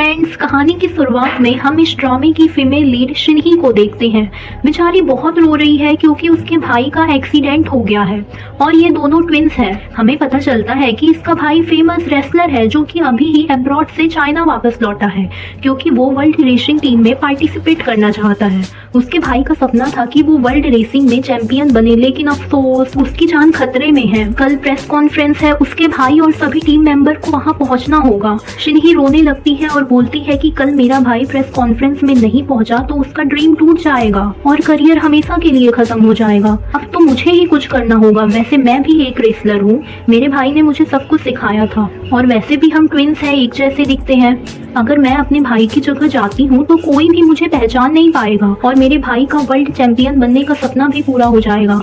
Friends, कहानी की शुरुआत में हम इस ड्रामे की फीमेल लीड शिनही को देखते हैं। बेचारी बहुत रो रही है क्योंकि उसके भाई का एक्सीडेंट हो गया है और ये दोनों ट्विंस हैं। हमें पता चलता है कि इसका भाई फेमस रेसलर है जो कि अभी ही अब्रॉड से चाइना वापस लौटा है क्योंकि वो वर्ल्ड रेसिंग टीम में पार्टिसिपेट करना चाहता है। उसके भाई का सपना था कि वो वर्ल्ड रेसिंग में चैंपियन बने, लेकिन अफसोस उसकी जान खतरे में है। कल प्रेस कॉन्फ्रेंस है, उसके भाई और सभी टीम मेंबर को वहाँ पहुँचना होगा। शिनही रोने लगती है और बोलती है कि कल मेरा भाई प्रेस कॉन्फ्रेंस में नहीं पहुंचा तो उसका ड्रीम टूट जाएगा और करियर हमेशा के लिए खत्म हो जाएगा। अब तो मुझे ही कुछ करना होगा। वैसे मैं भी एक रेसलर हूँ, मेरे भाई ने मुझे सब कुछ सिखाया था और वैसे भी हम ट्विंस हैं, एक जैसे दिखते हैं। अगर मैं अपने भाई की जगह जाती हूँ तो कोई भी मुझे पहचान नहीं पाएगा और मेरे भाई का वर्ल्ड चैंपियन बनने का सपना भी पूरा हो जाएगा।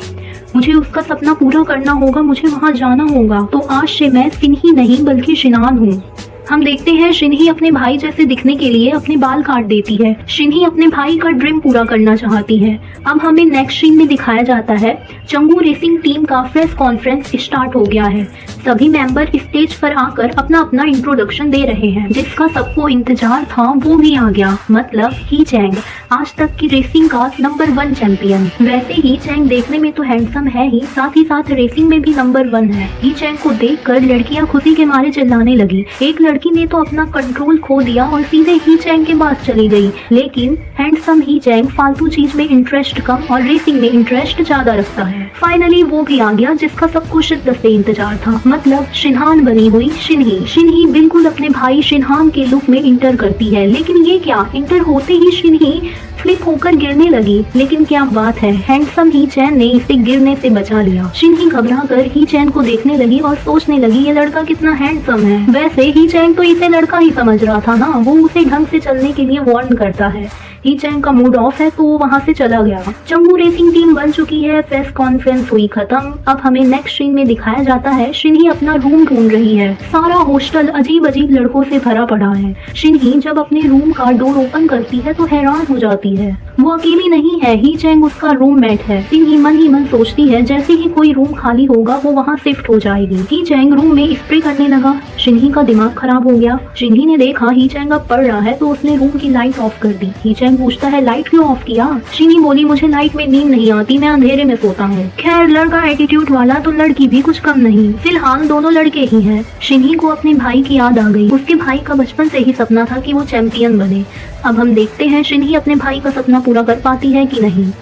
मुझे उसका सपना पूरा करना होगा, मुझे वहाँ जाना होगा। तो आज से मैं शिनही नहीं बल्कि शिनान हूँ। हम देखते हैं शिनही अपने भाई जैसे दिखने के लिए अपने बाल काट देती है। शिनही अपने भाई का ड्रीम पूरा करना चाहती है। अब हमें नेक्स्ट सीन में दिखाया जाता है चंगू रेसिंग टीम का प्रेस कॉन्फ्रेंस स्टार्ट हो गया है। सभी मेंबर स्टेज पर आकर अपना अपना इंट्रोडक्शन दे रहे हैं। जिसका सबको इंतजार था वो भी आ गया, मतलब ही चैंग, आज तक की रेसिंग का नंबर 1 चैंपियन। वैसे ही चैंग देखने में तो हैंडसम है ही, साथ ही साथ रेसिंग में भी नंबर 1 है। ही चैंग को देखकर लड़कियां खुशी के मारे चिल्लाने लगी। एक लड़की ने तो अपना कंट्रोल खो दिया और सीधे ही चैंग के पास चली गई। लेकिन हैंडसम ही चैंग फालतू चीज में इंटरेस्ट कम और रेसिंग में इंटरेस्ट ज्यादा रखता है। फाइनली वो भी आ गया जिसका सबको शिद्दत से इंतजार था, मतलब शिनहान बनी हुई शिनही। शिनही बिल्कुल अपने भाई शिनहान के लुक में इंटर करती है, लेकिन ये क्या, इंटर होते ही शिनही फ्लिप होकर गिरने लगी। लेकिन क्या बात है, हैंडसम ही चैन ने इसे गिरने से बचा लिया। शिनही घबरा कर ही चैन को देखने लगी और सोचने लगी ये लड़का कितना हैंडसम है। वैसे ही चैन तो इसे लड़का ही समझ रहा था ना, वो उसे ढंग से चलने के लिए वार्न करता है। ही चैंग का मूड ऑफ है तो वो वहाँ से चला गया। चंगू रेसिंग टीम बन चुकी है, प्रेस कॉन्फ्रेंस हुई खत्म। अब हमें नेक्स्ट सीन में दिखाया जाता है शिनही अपना रूम ढूंढ रही है। सारा हॉस्टल अजीब अजीब लड़कों से भरा पड़ा है। शिनही जब अपने रूम का डोर ओपन करती है तो हैरान हो जाती है, वो अकेली नहीं है, ही चैंग उसका रूममेट है। शिनही मन ही मन सोचती है जैसे ही कोई रूम खाली होगा वो वहाँ शिफ्ट हो जाएगी। ही चैंग रूम में स्प्रे करने लगा। शिनही का दिमाग खराब हो गया। शिनही ने देखा ही चैंग अब पढ़ रहा है तो उसने रूम की लाइट ऑफ कर दी। ही चैंग पूछता है लाइट क्यों ऑफ किया? शिनही बोली मुझे लाइट में नींद नहीं आती, मैं अंधेरे में सोता हूँ। खैर लड़का एटीट्यूड वाला तो लड़की भी कुछ कम नहीं। फिलहाल दोनों लड़के ही हैं। शिनही को अपने भाई की याद आ गई। उसके भाई का बचपन से ही सपना था कि वो चैंपियन बने। अब हम देखते हैं शिनही अपने भाई का सपना पूरा कर पाती है कि नहीं।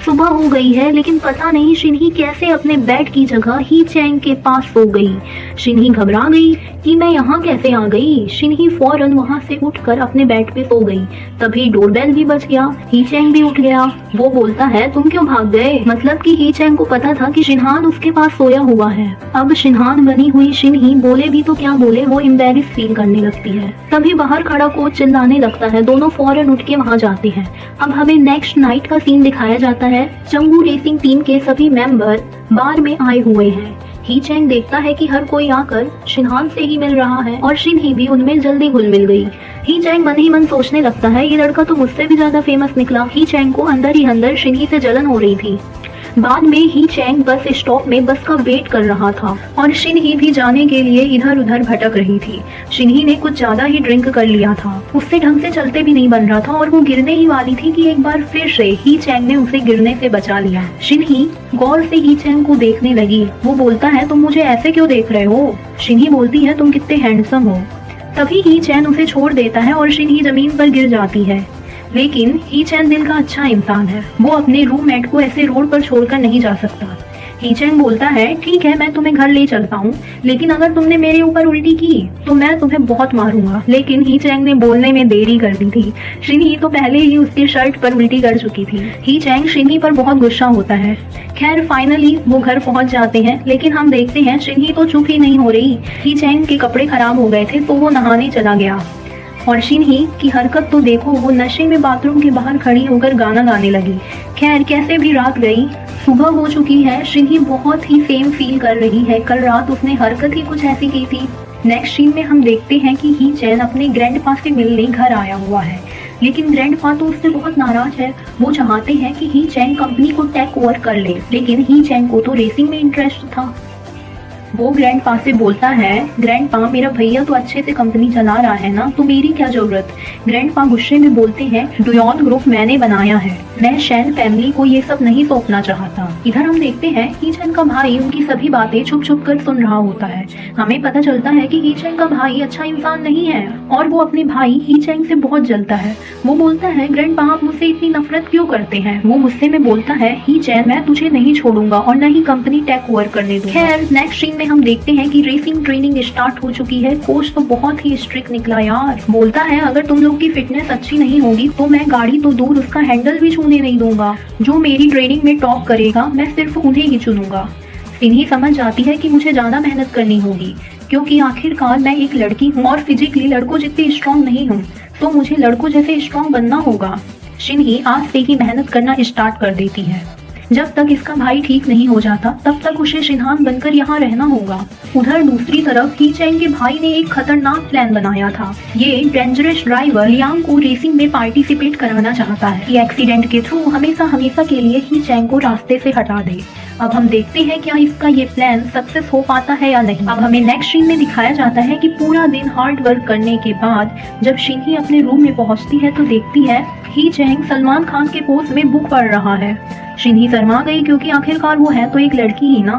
सुबह हो गई है लेकिन पता नहीं शिनही कैसे अपने बेड की जगह ही चैंग के पास सो गई। शिनही घबरा गई कि मैं यहाँ कैसे आ गई। शिनही फौरन वहाँ से उठकर अपने बेड पे सो गई। तभी डोरबेल भी बज गया। ही चैंग भी उठ गया। वो बोलता है तुम क्यों भाग गए? मतलब कि ही चैंग को पता था कि शिनहान उसके पास सोया हुआ है। अब शिनहान बनी हुई शिनही बोले भी तो क्या बोले, वो एम्बैरेस फील करने लगती है। तभी बाहर खड़ा कोच चिल्लाने लगता है। दोनों फौरन उठ के वहाँ जाते हैं। अब हमें नेक्स्ट नाइट का सीन दिखाया जाता है। चंगू रेसिंग टीम के सभी मेंबर बार में आए हुए हैं। ही चैंग देखता है कि हर कोई आकर शिनहान से ही मिल रहा है और शिनही भी उनमें जल्दी घुल मिल गई। ही चैंग मन ही मन सोचने लगता है ये लड़का तो मुझसे भी ज्यादा फेमस निकला। ही चैंग को अंदर ही अंदर शिनही से जलन हो रही थी। बाद में ही चैंग बस स्टॉप में बस का वेट कर रहा था और शिनही भी जाने के लिए इधर उधर भटक रही थी। शिनही ने कुछ ज्यादा ही ड्रिंक कर लिया था, उससे ढंग से चलते भी नहीं बन रहा था और वो गिरने ही वाली थी कि एक बार फिर से ही चैंग ने उसे गिरने से बचा लिया। शिनही गौर से ही चैंग को देखने लगी। वो बोलता है तुम मुझे ऐसे क्यों देख रहे हो? शिनही बोलती है तुम कितने हैंडसम हो। तभी ही चैंग उसे छोड़ देता है और शिनही जमीन पर गिर जाती है। लेकिन ही चैंग दिल का अच्छा इंसान है, वो अपने रूममेट को ऐसे रोड पर छोड़कर नहीं जा सकता। ही चैंग बोलता है ठीक है मैं तुम्हें घर ले चलता हूँ, लेकिन अगर तुमने मेरे ऊपर उल्टी की तो मैं तुम्हें बहुत मारूंगा। लेकिन ही चैंग ने बोलने में देरी कर दी थी। शिनही तो पहले ही उसके शर्ट पर उल्टी कर चुकी थी। ही चैंग शिनही पर बहुत गुस्सा होता है। खैर फाइनली वो घर पहुंच जाते हैं, लेकिन हम देखते हैं शिनही तो चुप ही नहीं हो रही। ही चैंग के कपड़े खराब हो गए थे तो वो नहाने चला गया और शिनही की हरकत तो देखो, वो नशे में बाथरूम के बाहर खड़ी होकर गाना गाने लगी। खैर कैसे भी रात गई, सुबह हो चुकी है। शिनही बहुत ही सेम फील कर रही है, कल रात उसने हरकत ही कुछ ऐसी की थी। नेक्स्ट सीन में हम देखते हैं कि ही चैन अपने ग्रैंडपा से मिलने घर आया हुआ है, लेकिन ग्रैंडपा तो उससे बहुत नाराज है। वो चाहते हैं कि ही चैन कंपनी को टेक ओवर कर ले, लेकिन ही चैन को तो रेसिंग में इंटरेस्ट था। वो ग्रैंडपा से बोलता है, ग्रैंडपा मेरा भैया तो अच्छे से कंपनी चला रहा है ना, तो मेरी क्या जरूरत। ग्रैंडपा गुस्से में बोलते हैं, डुयॉन ग्रुप मैंने बनाया है, मैं शैन फैमिली को ये सब नहीं सौंपना चाहता। इधर हम देखते हैं हीचेन का भाई उनकी सभी बातें छुप छुप कर सुन रहा होता है। हमें पता चलता है कि हीचेन का भाई अच्छा इंसान नहीं है और वो अपने भाई हीचेन से बहुत जलता है। वो बोलता है, ग्रैंडपा आप मुझसे इतनी नफरत क्यों करते हैं। वो गुस्से में बोलता है, हीचेन मैं तुझे नहीं छोड़ूंगा और न ही कंपनी टेक ओवर करने दूंगा। खैर नेक्स्ट सीन में हम देखते हैं कि रेसिंग ट्रेनिंग स्टार्ट हो चुकी है। कोच तो बहुत ही स्ट्रिक्ट निकला यार। बोलता है, अगर तुम लोग की फिटनेस अच्छी नहीं होगी तो मैं गाड़ी तो दूर उसका हैंडल भी छूने नहीं दूंगा। जो मेरी ट्रेनिंग में टॉप करेगा मैं सिर्फ उन्हें ही चुनूंगा। सिन्ही समझ जाती है कि मुझे ज्यादा मेहनत करनी होगी क्योंकि आखिरकार मैं एक लड़की हूँ और फिजिकली लड़कों जितनी स्ट्रांग नहीं हूँ, तो मुझे लड़कों जैसे स्ट्रांग बनना होगा। शिन्ही आज से ही मेहनत करना स्टार्ट कर देती है। जब तक इसका भाई ठीक नहीं हो जाता तब तक उसे शिनहान बनकर यहाँ रहना होगा। उधर दूसरी तरफ हीचेन के भाई ने एक खतरनाक प्लान बनाया था। ये डेंजरस ड्राइवर लियांग को रेसिंग में पार्टिसिपेट कराना चाहता है कि एक्सीडेंट के थ्रू हमेशा हमेशा के लिए हीचेन को रास्ते से हटा दे। अब हम देखते हैं क्या इसका ये प्लान सक्सेस हो पाता है या नहीं। अब हमें नेक्स्ट सीन में दिखाया जाता है कि पूरा दिन हार्ड वर्क करने के बाद जब शिन्ही अपने रूम में पहुंचती है तो देखती है हीचेन सलमान खान के पोज में बुक पढ़ रहा है। शिन्ही शर्मा गई क्योंकि आखिरकार वो है तो एक लड़की ही ना।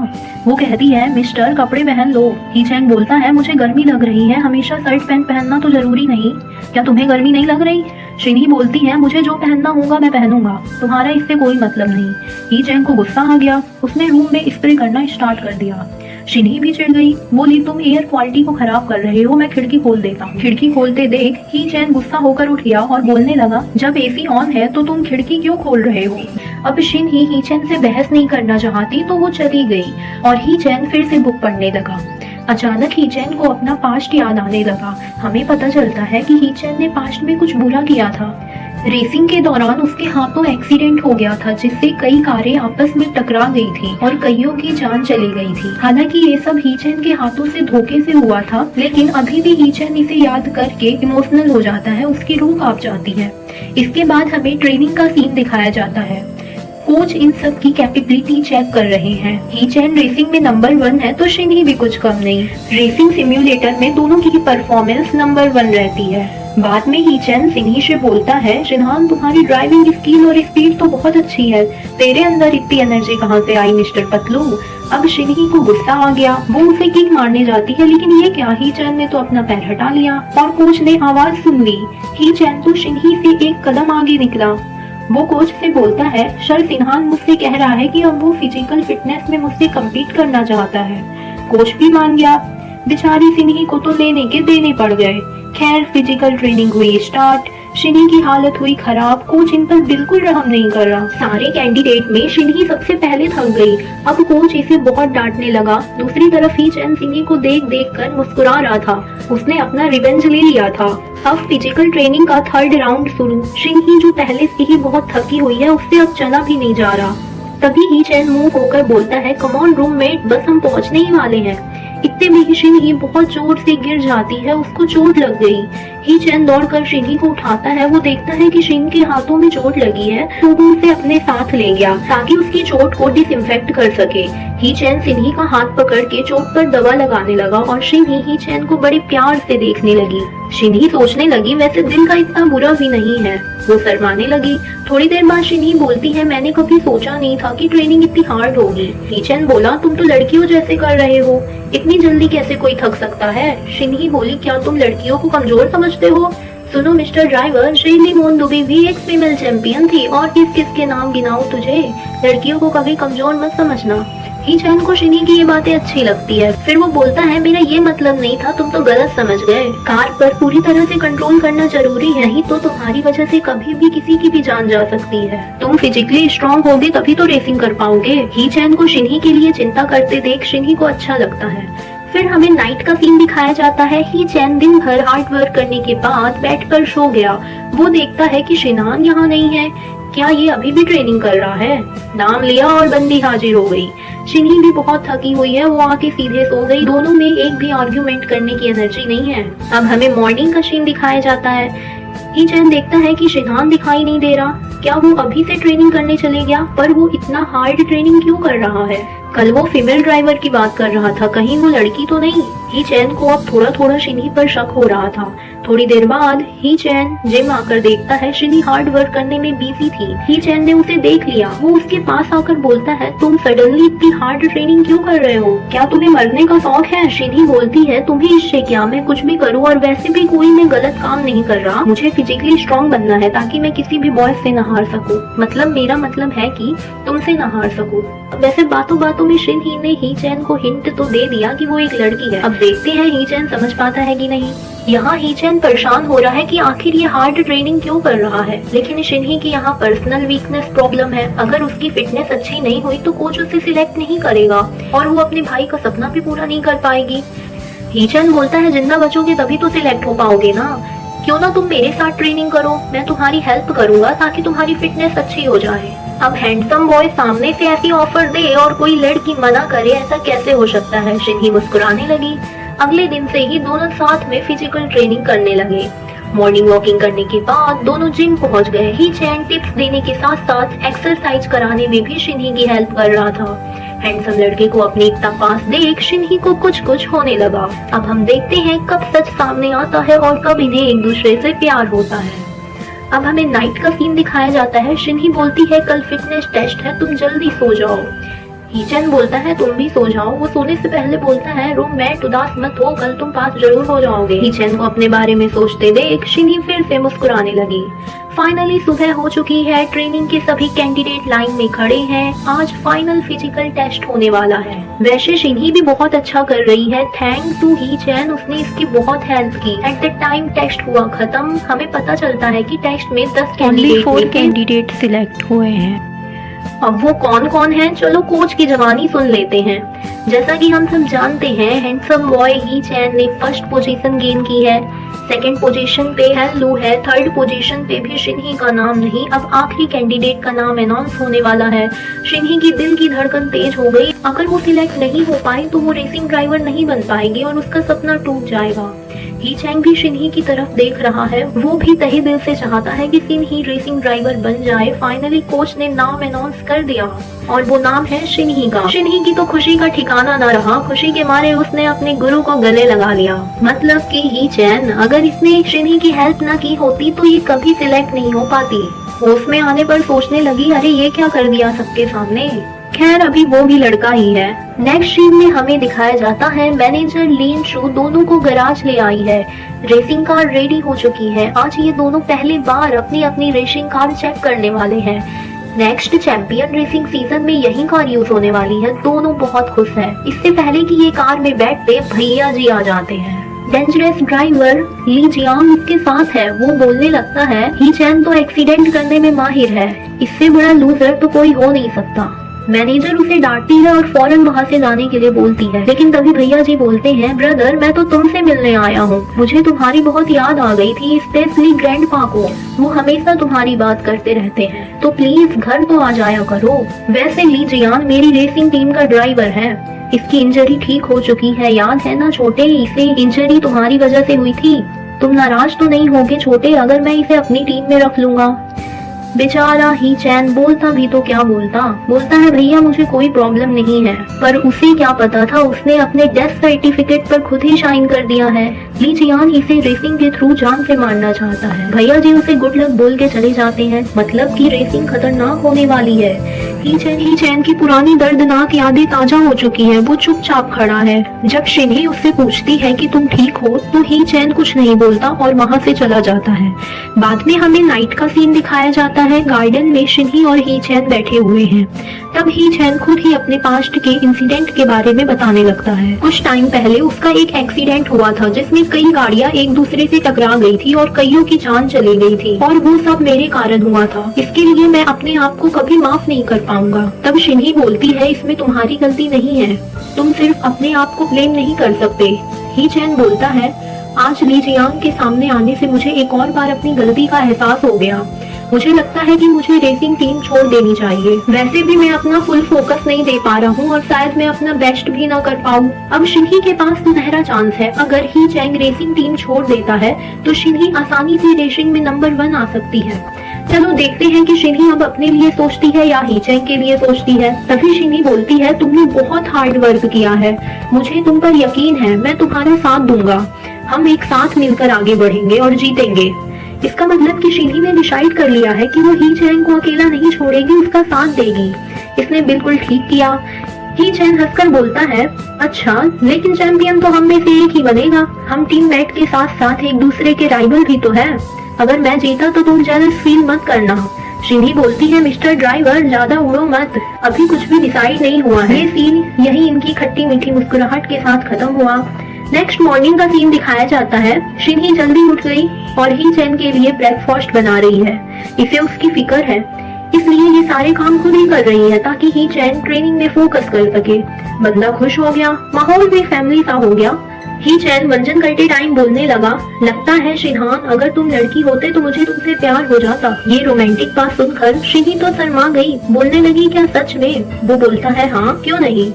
वो कहती है, मिस्टर कपड़े पहन लो। हीचेन बोलता है, मुझे गर्मी लग रही है, हमेशा शर्ट पैंट पहनना तो जरूरी नहीं। क्या तुम्हें गर्मी नहीं लग रही। शिन्ही बोलती है, मुझे जो पहनना होगा मैं पहनूंगा, तुम्हारा इससे कोई मतलब नहीं। हीचेन को गुस्सा आ गया, उसने रूम में स्प्रे करना स्टार्ट कर दिया। शिन्ही भी चिढ़ गई, बोली तुम एयर क्वालिटी को खराब कर रहे हो, मैं खिड़की खोल देता हूँ। खिड़की खोलते देख हीचेन गुस्सा होकर उठ गया और बोलने लगा, जब एसी ऑन है तो तुम खिड़की क्यों खोल रहे हो। अब शिन्ही हीचेन से बहस नहीं करना चाहती तो वो चली गई और हीचेन फिर से बुक पढ़ने लगा। अचानक हीचेन को अपना पास्ट याद आने लगा। हमें पता चलता है कि हीचेन ने पास्ट में कुछ बुरा किया था। रेसिंग के दौरान उसके हाथों एक्सीडेंट हो गया था जिससे कई कारें आपस में टकरा गई थी और कईयों की जान चली गई थी। हालांकि ये सब हीचेन के हाथों से धोखे से हुआ था, लेकिन अभी भी हीचेन इसे याद करके इमोशनल हो जाता है, उसकी रूह कांप जाती है। इसके बाद हमें ट्रेनिंग का सीन दिखाया जाता है। कोच इन सब की कैपेबिलिटी चेक कर रहे हैं। हीचेन रेसिंग में नंबर 1 है तो शिन्ही भी कुछ कम नहीं। रेसिंग सिम्युलेटर में दोनों की परफॉर्मेंस नंबर 1 रहती है। बाद में हीचेन शिन्ही से बोलता है, शिनहान तुम्हारी ड्राइविंग स्किल और स्पीड तो बहुत अच्छी है, तेरे अंदर इतनी एनर्जी कहाँ से आई मिस्टर पतलू। अब शिन्ही को गुस्सा आ गया, वो उसे किक मारने जाती है, लेकिन ये क्या, हीचेन ने तो अपना पैर हटा लिया और कोच ने आवाज सुन ली। हीचेन तो शिन्ही से एक कदम आगे निकला। वो कोच से बोलता है, सर शिनहान मुझसे कह रहा है कि अब वो फिजिकल फिटनेस में मुझसे कम्पीट करना चाहता है। कोच भी मान गया। बेचारी शिन्ही को तो लेने के देने पड़ गए। खैर फिजिकल ट्रेनिंग हुई स्टार्ट। शिन्ही की हालत हुई खराब, कोच इन पर बिल्कुल रहम नहीं कर रहा। सारे कैंडिडेट में शिन्ही सबसे पहले थक गई। अब कोच इसे बहुत डांटने लगा। दूसरी तरफ हीचेन शिन्ही को देख देख कर मुस्कुरा रहा था, उसने अपना रिवेंज ले लिया था। अब फिजिकल ट्रेनिंग का 3rd राउंड शुरू। शिन्ही जो पहले से ही बहुत थकी हुई है, उससे अब चला भी नहीं जा रहा। तभी हीचेन मुंह होकर बोलता है, कम ऑन रूममेट, बस हम पहुंचने ही वाले हैं। इतने में शिन्ही बहुत जोर से गिर जाती है, उसको चोट लग गई। हीचेन दौड़कर शिन्ही को उठाता है। वो देखता है कि शिन्ही के हाथों में चोट लगी है तो वो उसे अपने साथ ले गया ताकि उसकी चोट को डिसइंफेक्ट कर सके। हीचेन शिन्ही का हाथ पकड़ के चोट पर दवा लगाने लगा और शिन्ही हीचेन को बड़े प्यार से देखने लगी। शिन्ही सोचने लगी, वैसे दिल का इतना बुरा भी नहीं है। वो शर्माने लगी। थोड़ी देर बाद शिन्ही बोलती है, मैंने कभी सोचा नहीं था कि ट्रेनिंग इतनी हार्ड होगी। हीचेन बोला, तुम तो लड़कियों जैसे कर रहे हो, इतनी जल्दी कैसे कोई थक सकता है। शिन्ही बोली, क्या तुम लड़कियों को कमजोर समझते हो। सुनो मिस्टर ड्राइवर, शेरली मोन दुबे भी एक फीमेल चैंपियन थी और किस किस के नाम गिनाऊं तुझे, लड़कियों को कभी कमजोर मत समझना। हीचेन को शिन्ही की ये बातें अच्छी लगती है। फिर वो बोलता है, मेरा ये मतलब नहीं था, तुम तो गलत समझ गए। कार पर पूरी तरह से कंट्रोल करना जरूरी है, नहीं तो तुम्हारी वजह से कभी भी किसी की भी जान जा सकती है। तुम फिजिकली स्ट्रॉन्ग होगे तभी तो रेसिंग कर पाओगे। हीचेन को शिन्ही के लिए चिंता करते देख शिन्ही को अच्छा लगता है। फिर हमें नाइट का सीन दिखाया जाता है। हीचेन दिन भर हार्ड वर्क करने के बाद बेड पर सो गया। वो देखता है कि शिनहान यहाँ नहीं है। क्या ये अभी भी ट्रेनिंग कर रहा है। नाम लिया और बंदी हाजिर हो गई। शिन्ही भी बहुत थकी हुई है, वो आके सीधे सो गई। दोनों में एक भी आर्ग्यूमेंट करने की एनर्जी नहीं है। अब हमें मॉर्निंग का सीन दिखाया जाता है। हीचेन देखता है कि शिनहान दिखाई नहीं दे रहा। क्या वो अभी से ट्रेनिंग करने चले गया, पर वो इतना हार्ड ट्रेनिंग क्यों कर रहा है। कल वो फीमेल ड्राइवर की बात कर रहा था, कहीं वो लड़की तो नहीं। ही चैन को अब थोड़ा थोड़ा शिन्ही पर शक हो रहा था। थोड़ी देर बाद ही चैन जिम आकर देखता है शिन्ही हार्ड वर्क करने में बिजी थी। ही चैन ने उसे देख लिया। वो उसके पास आकर बोलता है, तुम सडनली इतनी हार्ड ट्रेनिंग क्यों कर रहे हो? क्या तुम्हें मरने का शौक है? शिन्ही बोलती है, तुम्हें इससे क्या, मैं कुछ भी करूँ, और वैसे भी कोई मैं गलत काम नहीं कर रहा। मुझे फिजिकली स्ट्रॉन्ग बनना है ताकि मैं किसी भी बॉय से न हार सकूं। मतलब मेरा मतलब है कि तुमसे न हार सकूं। वैसे बातों बातों में शिन्ही ने ही चैन को हिंट तो दे दिया कि वो एक लड़की है। अब देखते हैं ही चैन समझ पाता है कि नहीं। यहाँ ही चैन परेशान हो रहा है कि आखिर ये हार्ड ट्रेनिंग क्यों कर रहा है, लेकिन शिन्ही की यहाँ पर्सनल वीकनेस प्रॉब्लम है। अगर उसकी फिटनेस अच्छी नहीं हुई तो कोच उसे सिलेक्ट नहीं करेगा और वो अपने भाई का सपना भी पूरा नहीं कर पाएगी। ही चैन बोलता है, जिंदा बचोगे तभी तो सिलेक्ट हो पाओगे ना, क्यों ना तुम मेरे साथ ट्रेनिंग करो, मैं तुम्हारी हेल्प करूंगा ताकि तुम्हारी फिटनेस अच्छी हो जाए। अब हैंडसम बॉय सामने से ऐसी ऑफर दे और कोई लड़की मना करे, ऐसा कैसे हो सकता है? शिन्ही मुस्कुराने लगी। अगले दिन से ही दोनों साथ में फिजिकल ट्रेनिंग करने लगे। मॉर्निंग वॉकिंग करने के बाद दोनों जिम पहुंच गए। ही चैन टिप्स देने के साथ साथ एक्सरसाइज कराने में भी शिन्ही की हेल्प कर रहा था। हैंडसम लड़के को अपने इतना पास देख शिन्ही को कुछ कुछ होने लगा। अब हम देखते हैं कब सच सामने आता है और कब इन्हें एक दूसरे से प्यार होता है। अब हमें नाइट का सीन दिखाया जाता है। शिन्ही बोलती है, कल फिटनेस टेस्ट है, तुम जल्दी सो जाओ। ही चैन बोलता है, तुम भी सो जाओ। वो सोने से पहले बोलता है, रोमैट उदास मत हो, कल तुम पास जरूर हो जाओगे। ही चैन को अपने बारे में सोचते देख शिन्ही फिर से मुस्कुराने लगी। फाइनली सुबह हो चुकी है। ट्रेनिंग के सभी कैंडिडेट लाइन में खड़े हैं। आज फाइनल फिजिकल टेस्ट होने वाला है। वैसे शिन्ही भी बहुत अच्छा कर रही है। थैंक टू ही चैन, उसने इसकी बहुत हेल्प की। एट द टाइम टेस्ट हुआ खत्म, हमें पता चलता है कि टेस्ट में 10 कैंडिडेट सिलेक्ट हुए हैं। अब वो कौन कौन है, चलो कोच की जवानी सुन लेते हैं। जैसा कि हम सब जानते हैं, हैंडसम बॉय ही चैन ने फर्स्ट पोजीशन गेन की है। सेकंड पोजीशन पे हेल्लू है। थर्ड पोजीशन पे भी शिन्ही का नाम नहीं। अब आखिरी कैंडिडेट का नाम अनाउंस होने वाला है। शिन्ही की दिल की धड़कन तेज हो गई। अगर वो सिलेक्ट नहीं हो पाई तो वो रेसिंग ड्राइवर नहीं बन पाएगी और उसका सपना टूट जाएगा। ही चैंग भी शिन्ही की तरफ देख रहा है। वो भी तहे दिल से चाहता है कि शिन्ही रेसिंग ड्राइवर बन जाए। फाइनली कोच ने नाम अनाउंस कर दिया और वो नाम है शिन्ही का। शिन्ही की तो खुशी का ठिकाना न रहा। खुशी के मारे उसने अपने गुरु को गले लगा लिया। मतलब कि ही चैन, अगर इसने शिन्ही की हेल्प न की होती तो ये कभी सिलेक्ट नहीं हो पाती। होश में आने पर सोचने लगी, अरे ये क्या कर दिया सबके सामने। खैर अभी वो भी लड़का ही है। नेक्स्ट सीन में हमें दिखाया जाता है मैनेजर लीन शू दोनों को गैराज ले आई है। रेसिंग कार रेडी हो चुकी है। आज ये दोनों पहली बार अपनी अपनी रेसिंग कार चेक करने वाले हैं। नेक्स्ट चैंपियन रेसिंग सीजन में यही कार यूज होने वाली है। दोनों बहुत खुश हैं। इससे पहले कि ये कार में बैठते भैया जी आ जाते हैं। डेंजरस ड्राइवर ली जियांग इसके साथ है। वो बोलने लगता है, ही चैन तो एक्सीडेंट करने में माहिर है, इससे बड़ा लूजर तो कोई हो नहीं सकता। मैनेजर उसे डांटती है और फौरन वहाँ से जाने के लिए बोलती है, लेकिन तभी भैया जी बोलते हैं, ब्रदर मैं तो तुमसे मिलने आया हूँ। मुझे तुम्हारी बहुत याद आ गई थी, स्पेशली ग्रैंडपा को। वो हमेशा तुम्हारी बात करते रहते हैं, तो प्लीज घर तो आ जाया करो। वैसे ली जियान मेरी रेसिंग टीम का ड्राइवर है। इसकी इंजरी ठीक हो चुकी है, याद है ना छोटे, इसे इंजरी तुम्हारी वजह से हुई थी। तुम नाराज तो नहीं होगे छोटे अगर मैं इसे अपनी टीम में रख लूंगा। बेचारा ही चैन बोलता भी तो क्या बोलता है भैया मुझे कोई प्रॉब्लम नहीं है। पर उसे क्या पता था, उसने अपने डेथ सर्टिफिकेट पर खुद ही साइन कर दिया है। ली जियान इसे रेसिंग के थ्रू जान से मारना चाहता है। भैया जी उसे गुड लक बोल के चले जाते हैं। मतलब कि रेसिंग खतरनाक होने वाली है। ही चैन की पुरानी दर्दनाक यादें ताजा हो चुकी है। वो चुपचाप खड़ा है। जब शिन्ही उससे पूछती है कि तुम ठीक हो, तो ही चैन कुछ नहीं बोलता और वहाँ से चला जाता है। बाद में हमें नाइट का सीन दिखाया जाता है। गार्डन में शिन्ही और ही चैन बैठे हुए हैं। तब ही चैन खुद ही अपने पास्ट के इंसिडेंट के बारे में बताने लगता है। कुछ टाइम पहले उसका एक एक्सीडेंट हुआ था जिसमें कई गाड़ियां एक दूसरे से टकरा गई थी और कईयों की जान चली गई थी, और वो सब मेरे कारण हुआ था। इसके लिए मैं अपने आप को कभी माफ नहीं कर पाऊंगा। तब शिन्ही बोलती है, इसमें तुम्हारी गलती नहीं है, तुम सिर्फ अपने आप को ब्लेम नहीं कर सकते। ही चैन बोलता है, आज ली जियांग के सामने आने से मुझे एक और बार अपनी गलती का एहसास हो गया। मुझे लगता है कि मुझे रेसिंग टीम छोड़ देनी चाहिए। वैसे भी मैं अपना फुल फोकस नहीं दे पा रहा हूँ और शायद मैं अपना बेस्ट भी ना कर पाऊँ। अब शिन्ही के पास सुनहरा चांस है। अगर ही चैंग रेसिंग टीम छोड़ देता है तो शिन्ही आसानी से रेसिंग में नंबर 1 आ सकती है। चलो देखते हैं कि शिन्ही अब अपने लिए सोचती है या ही चैन के लिए सोचती है। तभी शिन्ही बोलती है, तुमने बहुत हार्ड वर्क किया है, मुझे तुम पर यकीन है, मैं तुम्हारा साथ दूंगा, हम एक साथ मिलकर आगे बढ़ेंगे और जीतेंगे। इसका मतलब कि शिन्ही ने डिसाइड कर लिया है कि वो ही चैन को अकेला नहीं छोड़ेगी, उसका साथ देगी। इसने बिल्कुल ठीक किया। ही चैन हंसकर बोलता है, अच्छा लेकिन चैंपियन तो हम में से एक ही बनेगा, हम टीममेट के साथ साथ एक दूसरे के राइवल भी तो है, अगर मैं जीता तो तुम जेलस फील मत करना। शिन्ही बोलती है, मिस्टर ड्राइवर ज्यादा उड़ो मत, अभी कुछ भी डिसाइड नहीं हुआ है। ये सीन यही इनकी खट्टी मीठी मुस्कुराहट के साथ खत्म हुआ। नेक्स्ट मॉर्निंग का सीन दिखाया जाता है। शिन्ही जल्दी उठ गई और ही चैन के लिए ब्रेकफास्ट बना रही है। इसे उसकी फिक्र है, इसलिए ये सारे काम खुद ही कर रही है ताकि ही चैन ट्रेनिंग में फोकस कर सके। बंदा खुश हो गया, माहौल भी फैमिली सा हो गया। ही चैन मंजन करते टाइम बोलने लगा, लगता है शिनहान अगर तुम लड़की होते तो मुझे तुमसे प्यार हो जाता। ये रोमांटिक बात सुनकर शिन्ही तो शर्मा गई, बोलने लगी, क्या सच में? वो बोलता है, हाँ क्यों नहीं।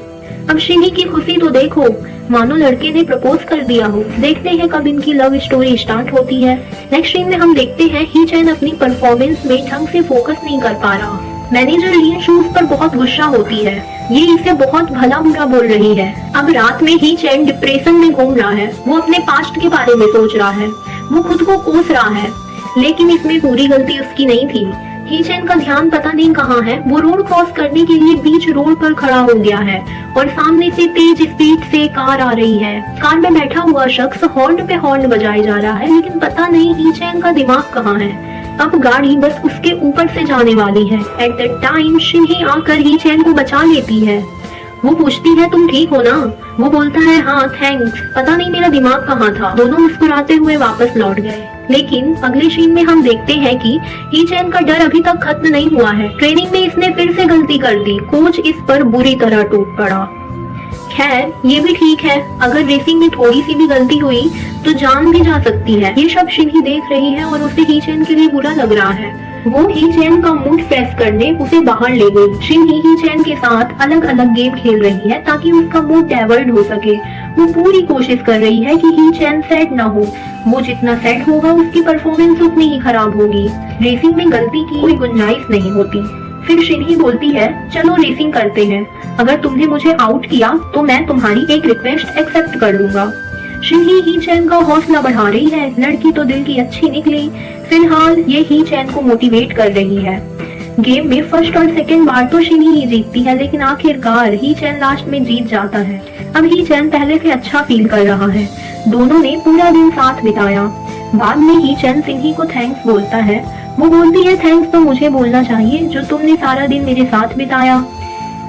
अब शिन्ही की खुशी तो देखो, मानो लड़के ने प्रपोज कर दिया हो। देखते हैं कब इनकी लव स्टोरी स्टार्ट होती है। नेक्स्ट सीन में हम देखते हैं ही चैन अपनी परफॉर्मेंस में ढंग से फोकस नहीं कर पा रहा। मैनेजर लिन शू उस पर बहुत गुस्सा होती है, ये इसे बहुत भला बुरा बोल रही है। अब रात में ही चैन डिप्रेशन में घूम रहा है, वो अपने पास्ट के बारे में सोच रहा है, वो खुद को कोस रहा है, लेकिन इसमें पूरी गलती उसकी नहीं थी। ही चैन का ध्यान पता नहीं कहाँ है, वो रोड क्रॉस करने के लिए बीच रोड पर खड़ा हो गया है और सामने से तेज स्पीड से कार आ रही है। कार में बैठा हुआ शख्स हॉर्न पे हॉर्न बजाए जा रहा है, लेकिन पता नहीं ही चैन का दिमाग कहाँ है। अब गाड़ी बस उसके ऊपर से जाने वाली है। एट द टाइम शिन्ही आकर ही चैन को बचा लेती है। वो पूछती है, तुम ठीक हो ना? वो बोलता है, हाँ थैंक्स, पता नहीं मेरा दिमाग कहाँ था। दोनों मुस्कुराते हुए वापस लौट गए। लेकिन अगले सीन में हम देखते हैं कि ही चैन का डर अभी तक खत्म नहीं हुआ है। ट्रेनिंग में इसने फिर से गलती कर दी, कोच इस पर बुरी तरह टूट पड़ा। खैर ये भी ठीक है, अगर रेसिंग में थोड़ी सी भी गलती हुई तो जान भी जा सकती है। ये सब शिन्ही देख रही है और उसे ही चैन के लिए बुरा लग रहा है। वो ही चैन का मूड फ्रेश करने उसे बाहर ले गई। शिन्ही ही चैन के साथ अलग अलग गेम खेल रही है ताकि उसका मूड डाइवर्ट हो सके। वो पूरी कोशिश कर रही है कि ही चैन सैड ना हो, वो जितना सैड होगा उसकी परफॉर्मेंस उतनी ही खराब होगी। रेसिंग में गलती की कोई गुंजाइश नहीं होती। फिर शिन्ही बोलती है, चलो रेसिंग करते हैं, अगर तुमने मुझे आउट किया तो मैं तुम्हारी एक रिक्वेस्ट एक्सेप्ट कर लूंगा। शिन्ही ही चैन का हौसला बढ़ा रही है, लड़की तो दिल की अच्छी निकली। फिलहाल ये ही चैन को मोटिवेट कर रही है। गेम में फर्स्ट और सेकंड बार तो शिन्ही ही जीतती है, लेकिन आखिरकार ही चैन लास्ट में जीत जाता है। अब ही चैन पहले से अच्छा फील कर रहा है। दोनों ने पूरा दिन साथ बिताया। बाद में ही चैन शिन्ही को थैंक्स बोलता है। वो बोलती है, थैंक्स तो मुझे बोलना चाहिए जो तुमने सारा दिन मेरे साथ बिताया।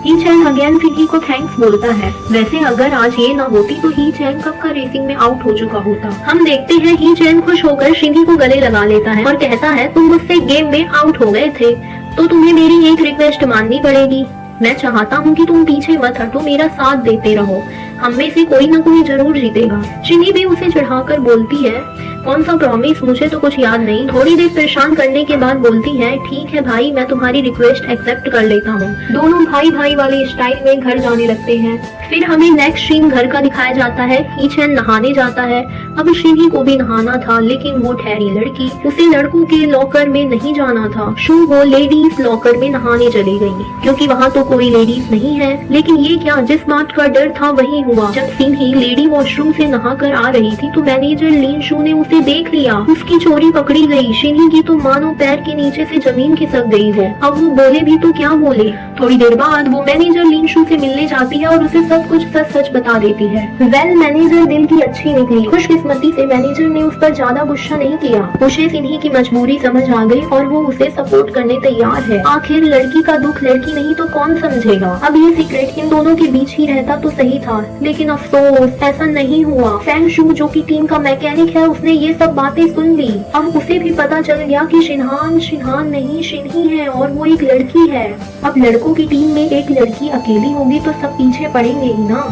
ही चैन अगेन शिन्ही को थैंक्स बोलता है। वैसे अगर आज ये ना होती तो ही चैन कब का रेसिंग में आउट हो चुका होता। हम देखते हैं ही चैन खुश होकर शिन्ही को गले लगा लेता है और कहता है, तुम मुझसे गेम में आउट हो गए थे तो तुम्हें मेरी एक रिक्वेस्ट माननी पड़ेगी। मैं चाहता हूँ कि तुम पीछे मत हटो, मेरा साथ देते रहो, हम में से कोई ना कोई जरूर जीतेगा। शिन्ही भी उसे चढ़ाकर बोलती है, कौन सा प्रॉमिस, मुझे तो कुछ याद नहीं। थोड़ी देर परेशान करने के बाद बोलती है, ठीक है भाई, मैं तुम्हारी रिक्वेस्ट एक्सेप्ट कर लेता हूँ। दोनों भाई भाई वाले स्टाइल में घर जाने लगते हैं। फिर हमें नेक्स्ट सीन घर का दिखाया जाता है। ही चैन नहाने जाता है। अब शिन्ही को भी नहाना था, लेकिन वो ठहरी लड़की, उसे लड़कों के लॉकर में नहीं जाना था। शू वो लेडीज लॉकर में नहाने चली गई क्योंकि वहाँ तो कोई लेडीज नहीं है। लेकिन ये क्या, जिस बात का डर था वही हुआ। जब शिन्ही लेडी वॉशरूम से नहाकर आ रही थी तो मैनेजर लिन शू ने उसे देख लिया। उसकी चोरी पकड़ी गई। शिन्ही की तो मानो पैर के नीचे से जमीन खिसक गई हो। अब वो बोले भी तो क्या बोले। थोड़ी देर बाद वो मैनेजर लिन शू से मिलने जाती है और उसे सब कुछ सच सच बता देती है। वेल मैनेजर दिल की अच्छी निकली। खुशकिस्मती से मैनेजर ने उस पर ज्यादा गुस्सा नहीं किया। उसे शिन्ही की मजबूरी समझ आ गई और वो उसे सपोर्ट करने तैयार है। आखिर लड़की का दुख लड़की नहीं तो कौन समझेगा। अब ये सीक्रेट इन दोनों के बीच ही रहता तो सही था, लेकिन अफसोस ऐसा नहीं हुआ। फैंग शू जो कि टीम का मैकेनिक है, उसने ये सब बातें सुन ली। अब उसे भी पता चल गया कि शिनहान नहीं शिन्ही है और वो एक लड़की है। अब लड़कों की टीम में एक लड़की अकेली होगी तो सब पीछे पड़ेंगे ही ना।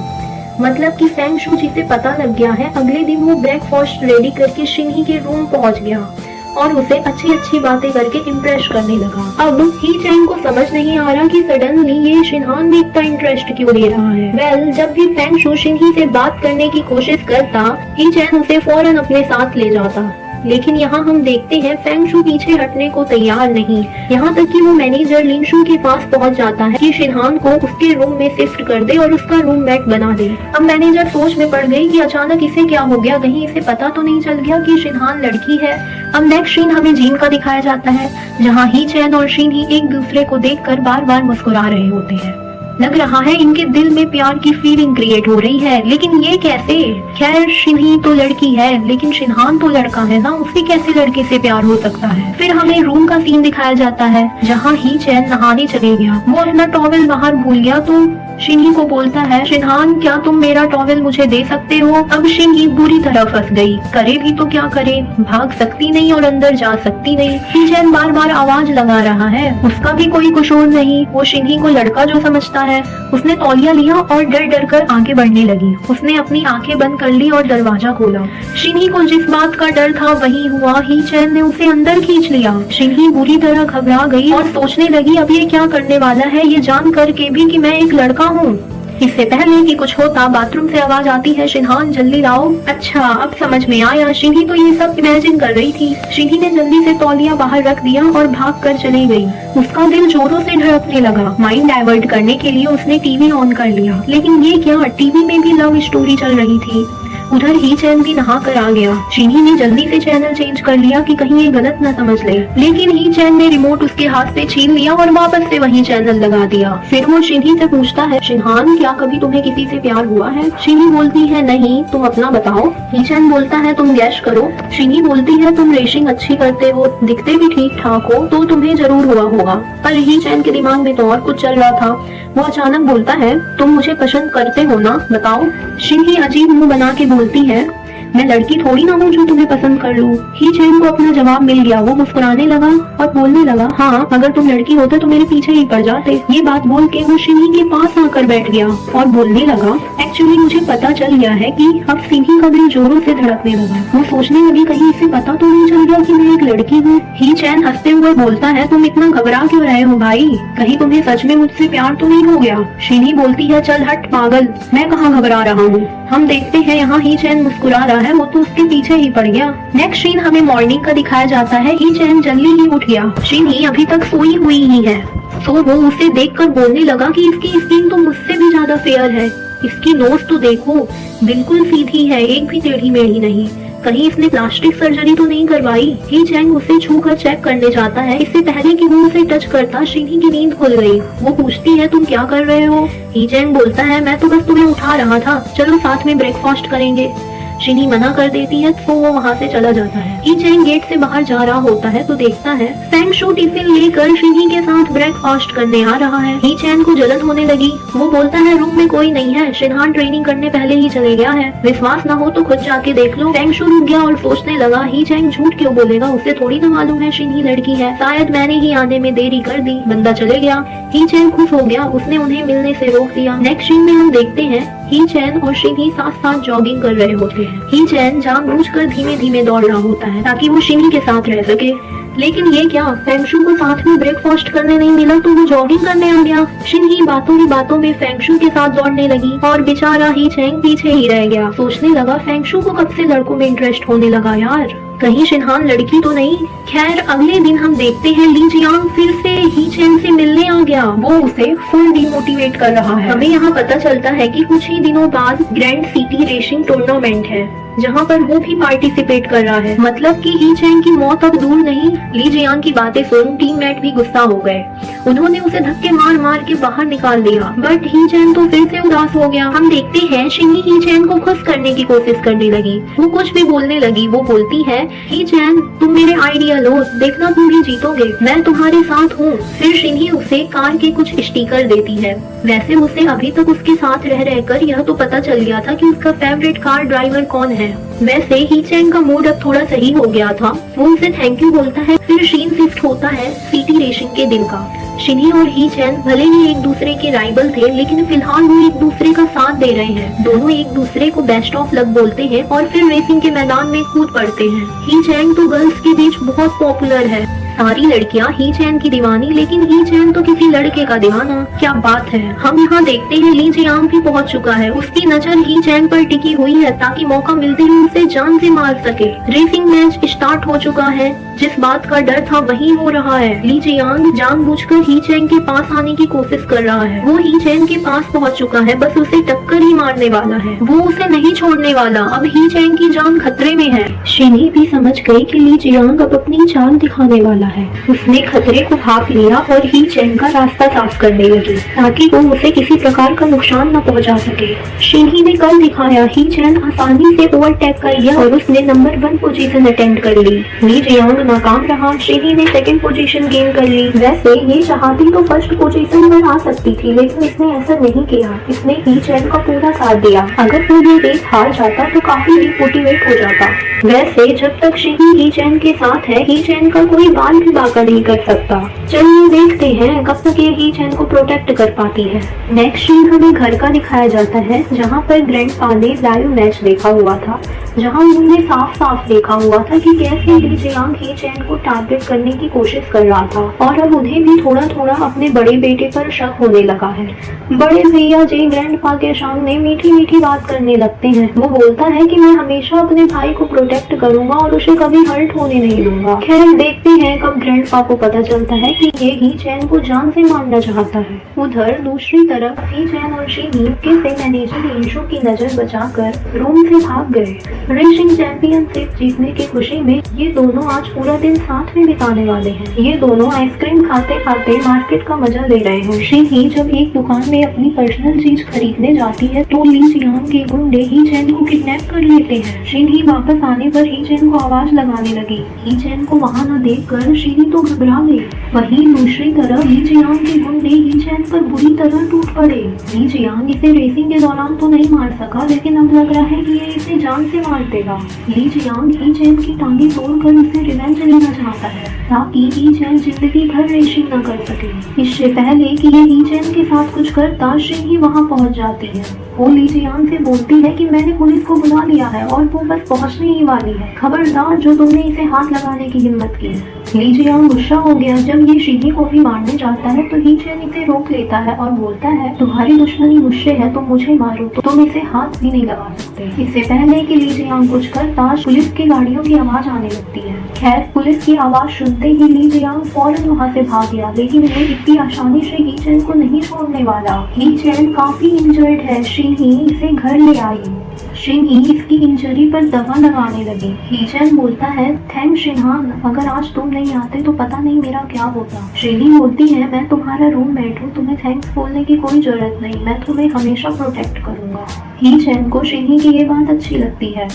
मतलब कि फैंग शू जिसे पता लग गया है। अगले दिन वो ब्रेकफास्ट रेडी करके शिन्ही के रूम पहुंच गया और उसे अच्छी अच्छी बातें करके इम्प्रेस करने लगा। अब ही चैन को समझ नहीं आ रहा कि सडनली ये शिनहान भी इतना इंटरेस्ट क्यों ले रहा है। वेल जब भी फैंग शू शिन्ही से बात करने की कोशिश करता, ही चैन उसे फौरन अपने साथ ले जाता। लेकिन यहाँ हम देखते हैं फेंग शू पीछे हटने को तैयार नहीं। यहाँ तक कि वो मैनेजर लिन शू के पास पहुँच जाता है कि शिनहान को उसके रूम में शिफ्ट कर दे और उसका रूममेट बना दे। अब मैनेजर सोच में पड़ गई कि अचानक इसे क्या हो गया, कहीं इसे पता तो नहीं चल गया कि शिनहान लड़की है। अब नेक्स्ट सीन हमें जिम का दिखाया जाता है, जहाँ ही चैन और शिन ही एक दूसरे को देखकर बार बार मुस्कुरा रहे होते हैं। लग रहा है इनके दिल में प्यार की फीलिंग क्रिएट हो रही है, लेकिन ये कैसे? खैर शिनही तो लड़की है, लेकिन शिनहान तो लड़का है ना, उसे कैसे लड़के से प्यार हो सकता है? फिर हमें रूम का सीन दिखाया जाता है, जहाँ ही चैन नहाने चले गया। वो अपना टॉवेल बाहर भूल गया तो शिनही को बोलता है, शिनहान क्या तुम मेरा टॉवेल मुझे दे सकते हो? अब शिनही बुरी तरह फंस गई, करे भी तो क्या करे, भाग सकती नहीं और अंदर जा सकती नहीं। ही चैन बार बार आवाज लगा रहा है, उसका भी कोई कसूर नहीं। वो शिनही को लड़का जो समझता है, उसने तौलिया लिया और डर डर कर आगे बढ़ने लगी। उसने अपनी आंखें बंद कर ली और दरवाजा खोला। शिनही को जिस बात का डर था वही हुआ, ही चैन ने उसे अंदर खींच लिया। शिनही बुरी तरह घबरा गई और सोचने लगी अब ये क्या करने वाला है, ये जान करके भी कि मैं एक लड़का हूँ। इससे पहले कि कुछ होता, बाथरूम से आवाज आती है, शिनहान जल्दी लाओ। अच्छा अब समझ में आया, शिनही तो ये सब इमेजिन कर रही थी। शिनही ने जल्दी से तौलिया बाहर रख दिया और भाग कर चली गई। उसका दिल जोरों से धड़कने लगा। माइंड डाइवर्ट करने के लिए उसने टीवी ऑन कर लिया, लेकिन ये क्या, टीवी में भी लव स्टोरी चल रही थी। उधर ही चैन भी नहा कर आ गया। शिनही ने जल्दी से चैनल चेंज कर लिया कि कहीं ये गलत न समझ ले, लेकिन ही चैन ने रिमोट उसके हाथ से छीन लिया और वापस से वही चैनल लगा दिया। फिर वो शिनही से पूछता है, शिनहान क्या कभी तुम्हें किसी से प्यार हुआ है? शिनही बोलती है नहीं, तुम अपना बताओ। ही चैन बोलता है तुम गैस करो। शिनही बोलती है तुम रेसिंग अच्छी करते हो, दिखते भी ठीक ठाक हो, तो तुम्हें जरूर हुआ होगा। पर ही चैन के दिमाग में तो और कुछ चल रहा था। वो अचानक बोलता है तुम मुझे पसंद करते हो ना, बताओ। शिनही अजीब मुंह बना के बोलती है मैं लड़की थोड़ी ना हूँ जो तुम्हें पसंद कर लूँ। ही चैन को अपना जवाब मिल गया। वो मुस्कुराने लगा और बोलने लगा, हाँ अगर तुम लड़की होते तो मेरे पीछे ही पड़ जाते। ये बात बोल के वो शिनही के पास आकर बैठ गया और बोलने लगा, एक्चुअली मुझे पता चल गया है कि अब शिनही का दिल जोरों से धड़कने लगा। वो सोचने लगी कहीं इसे पता तो नहीं चल गया कि मैं एक लड़की हूँ। ही चैन हंसते हुए बोलता है तुम इतना घबरा क्यों रहे हो भाई, कहीं तुम्हें सच में मुझसे प्यार तो नहीं हो गया? शिनही बोलती है चल हट पागल, मैं कहाँ घबरा रहा हूँ। हम देखते हैं यहाँ ही चैन मुस्कुरा रहा है, वो तो उसके पीछे ही पड़ गया। नेक्स्ट सीन हमें मॉर्निंग का दिखाया जाता है। ही चैन जल्दी ही उठ गया। शिनही अभी तक सोई हुई ही है, तो वो उसे देखकर बोलने लगा कि इसकी स्किन तो मुझसे भी ज्यादा फेयर है, इसकी नोज तो देखो बिल्कुल सीधी है, एक भी टेढ़ी मेढ़ी नहीं, कहीं इसने प्लास्टिक सर्जरी तो नहीं करवाई। ही चैंग उसे छू कर चेक करने जाता है। इससे पहले कि वो उसे टच करता, शिनही की नींद खुल गई। वो पूछती है तुम क्या कर रहे हो? ही चैंग बोलता है मैं तो बस तुम्हें उठा रहा था, चलो साथ में ब्रेकफास्ट करेंगे। शिनही मना कर देती है तो वो वहाँ से चला जाता है। ही चैंग गेट से बाहर जा रहा होता है तो देखता है फेंग शू टिफिन लेकर शिनही के साथ ब्रेकफास्ट करने आ रहा है। ही चैंग को जलन होने लगी। वो बोलता है रूम में कोई नहीं है, शिनहान ट्रेनिंग करने पहले ही चले गया है, विश्वास न हो तो खुद जाके देख लो। फेंग शू रुक गया और सोचने लगा ही चैंग झूठ क्यों बोलेगा, उसे थोड़ी ना मालूम है शिनही लड़की है, शायद मैंने ही आने में देरी कर दी। बंदा चले गया। ही चैंग खुश हो गया, उसने उन्हें मिलने से रोक दिया। नेक्स्ट सीन में हम देखते हैं ही चैन और शिनही साथ साथ जॉगिंग कर रहे होते हैं। ही चैन जानबूझकर धीमे धीमे दौड़ रहा होता है ताकि वो शिनही के साथ रह सके, लेकिन ये क्या, फेंग शू को साथ में ब्रेकफास्ट करने नहीं मिला तो वो जॉगिंग करने आ गया। शिनही बातों ही बातों में फेंग शू के साथ दौड़ने लगी और बेचारा ही चैंग पीछे ही रह गया। सोचने लगा फेंग शू को कब से लड़कों में इंटरेस्ट होने लगा यार, कहीं शिनहान लड़की तो नहीं। खैर अगले दिन हम देखते हैं ली जियांग फिर से ही चैन से मिलने आ गया। वो उसे फुल डिमोटिवेट कर रहा है। हमें यहाँ पता चलता है कि कुछ ही दिनों बाद ग्रैंड सिटी रेसिंग टूर्नामेंट है, जहाँ पर वो भी पार्टिसिपेट कर रहा है। मतलब कि ही चैंग की मौत अब दूर नहीं। ली जियांग की बातें सुन टीममेट भी गुस्सा हो गए, उन्होंने उसे धक्के मार मार के बाहर निकाल दिया। बट ही चैन तो फिर से उदास हो गया। हम देखते हैं शिनही ही चैन को खुश करने की कोशिश करने लगी। वो कुछ भी बोलने लगी। वो बोलती है ही चैन तुम मेरे आइडियल हो, देखना तुम भी जीतोगे, मैं तुम्हारे साथ हूँ। फिर शिनही उसे कार के कुछ स्टिकर देती है। वैसे उसे अभी तक उसके साथ रह रहकर यह तो पता चल गया था कि उसका फेवरेट कार ड्राइवर कौन है। वैसे ही चैंग का मूड अब थोड़ा सही हो गया था। वो उसे थैंक यू बोलता है। फिर सीन शिफ्ट होता है सिटी रेसिंग के दिन का। शिनही और ही चैन भले ही एक दूसरे के राइवल थे, लेकिन फिलहाल वो एक दूसरे का साथ दे रहे हैं। दोनों एक दूसरे को बेस्ट ऑफ लक बोलते हैं और फिर रेसिंग के मैदान में कूद पड़ते हैं। ही चैंग तो गर्ल्स के बीच बहुत पॉपुलर है। सारी लड़कियां ही चैन की दीवानी, लेकिन ही चैन तो किसी लड़के का दीवाना। क्या बात है। हम यहाँ देखते हैं ली जियांग भी पहुँच चुका है। उसकी नजर ही चैन पर टिकी हुई है ताकि मौका मिलते ही उसे जान से मार सके। रेसिंग मैच स्टार्ट हो चुका है। जिस बात का डर था वही हो रहा है। ली जियांग जानबूझकर ही चैन के पास आने की कोशिश कर रहा है। वो ही चैन के पास पहुंच चुका है, बस उसे टक्कर ही मारने वाला है। वो उसे नहीं छोड़ने वाला। अब ही चैन की जान खतरे में है। शिनी भी समझ गई कि ली जियांग अब अपनी चाल दिखाने वाला है। उसने खतरे को भाप लिया और ही चैन का रास्ता साफ करने लगी ताकि वो उसे किसी प्रकार का नुकसान न पहुंचा सके। शिनी ने कल दिखाया, ही चैन आसानी से ओवरटेक कर गया और उसने नंबर 1 पोजीशन अटेंड कर ली। ली जियांग नाकाम रहा। शिनी ने सेकंड पोजीशन गेन कर ली। वैसे ये चाहती तो फर्स्ट पोजीशन पर आ सकती थी, लेकिन इसने ऐसा नहीं किया। इसने ही चैन का पूरा साथ दिया। अगर वो ये रेस हार जाता तो काफी डिमोटिवेट हो जाता। वैसे जब तक शिनी ही चैन के साथ है, ही चैन का कोई बाल भी बांका नहीं कर सकता। चलिए देखते हैं कब तक ये ही चैन को प्रोटेक्ट कर पाती है। नेक्स्ट सीन हमें घर का दिखाया जाता है, जहाँ पर ग्रैंडपा ने लाइव मैच देखा हुआ था, जहाँ उन्होंने साफ साफ देखा हुआ था कि कैसे ली जियांग ही चैन को टारगेट करने की कोशिश कर रहा था। और अब उन्हें भी थोड़ा थोड़ा अपने बड़े बेटे पर शक होने लगा है। बड़े भैया जी ग्रैंडपा के सामने मीठी मीठी बात करने लगते हैं। वो बोलता है कि मैं हमेशा अपने भाई को प्रोटेक्ट करूंगा और उसे कभी हर्ट होने नहीं दूंगा। खैर देखते हैं कब ग्रैंडपा को पता चलता है कि ये ही चैन को जान से मारना चाहता है। उधर दूसरी तरफ ही चैन और शिनी से मैनेजर इंशु की नजर बचाकर रूम से भाग गए। रेसिंग चैंपियनशिप जीतने की खुशी में ये दोनों आज पूरा दिन साथ में बिताने वाले हैं। ये दोनों आइसक्रीम खाते खाते मार्केट का मजा ले रहे हैं। शिनी जब एक दुकान में अपनी पर्सनल चीज खरीदने जाती है तो ली जियांग के गुंडे ही चैन को किडनैप कर लेते हैं। शिनी वापस आने पर ही चैन को आवाज लगाने लगी। ही चैन को वहाँ न देखकर शिनी तो घबरा गई। वहीं दूसरी तरफ ली जियांग के गुंडे ही चैन पर बुरी तरह टूट पड़े। ली जियांग इसे रेसिंग के दौरान तो नहीं मार सका, लेकिन अब लग रहा है कि ये इसे जान से मार देगा। ली जियांग ही चैन की टांगे तोड़कर उसे रिवेंज लेना चाहता है ताकि ही चैन जिंदगी भर रेसिंग न कर सके। इससे पहले कि ये ही चैन के साथ कुछ करता, शिनी वहाँ पहुँच जाती है। वो ली जियांग से बोलती है कि मैंने पुलिस को बुला लिया है और वो बस पहुंचने ही वाली है। खबरदार जो तुमने इसे हाथ लगाने की हिम्मत की। ली जियांग गुस्सा हो गया। जब ये शिनी को भी मारने जाता है तो ही चैन इसे रोक लेता है और बोलता है तुम्हारी दुश्मनी मुझसे है, तुम मुझे मारो तो तुम इसे हाथ भी नहीं लगा सकते। इससे पहले कि ली जियांग कुछ करता, पुलिस की गाड़ियों की आवाज आने लगती है। खैर पुलिस की आवाज सुनते ही ली जियांग फौरन वहाँ से भाग गया, लेकिन वो इतनी आसानी से ही चैन को नहीं छोड़ने वाला। ही चैन काफी इंजर्ड है। शिनी इसे घर ले आई। शिनी इसकी इंजरी पर दवा लगाने लगी। ही चैन बोलता है थैंक्स शिनहान, अगर आज तुम नहीं आते तो पता नहीं मेरा क्या होता। शिनी बोलती है मैं तुम्हारा रूममेट हूँ, तुम्हें थैंक्स बोलने की कोई जरूरत नहीं, मैं तुम्हें हमेशा प्रोटेक्ट करूंगा। ही चैन को शिनी की ये बात अच्छी लगती है।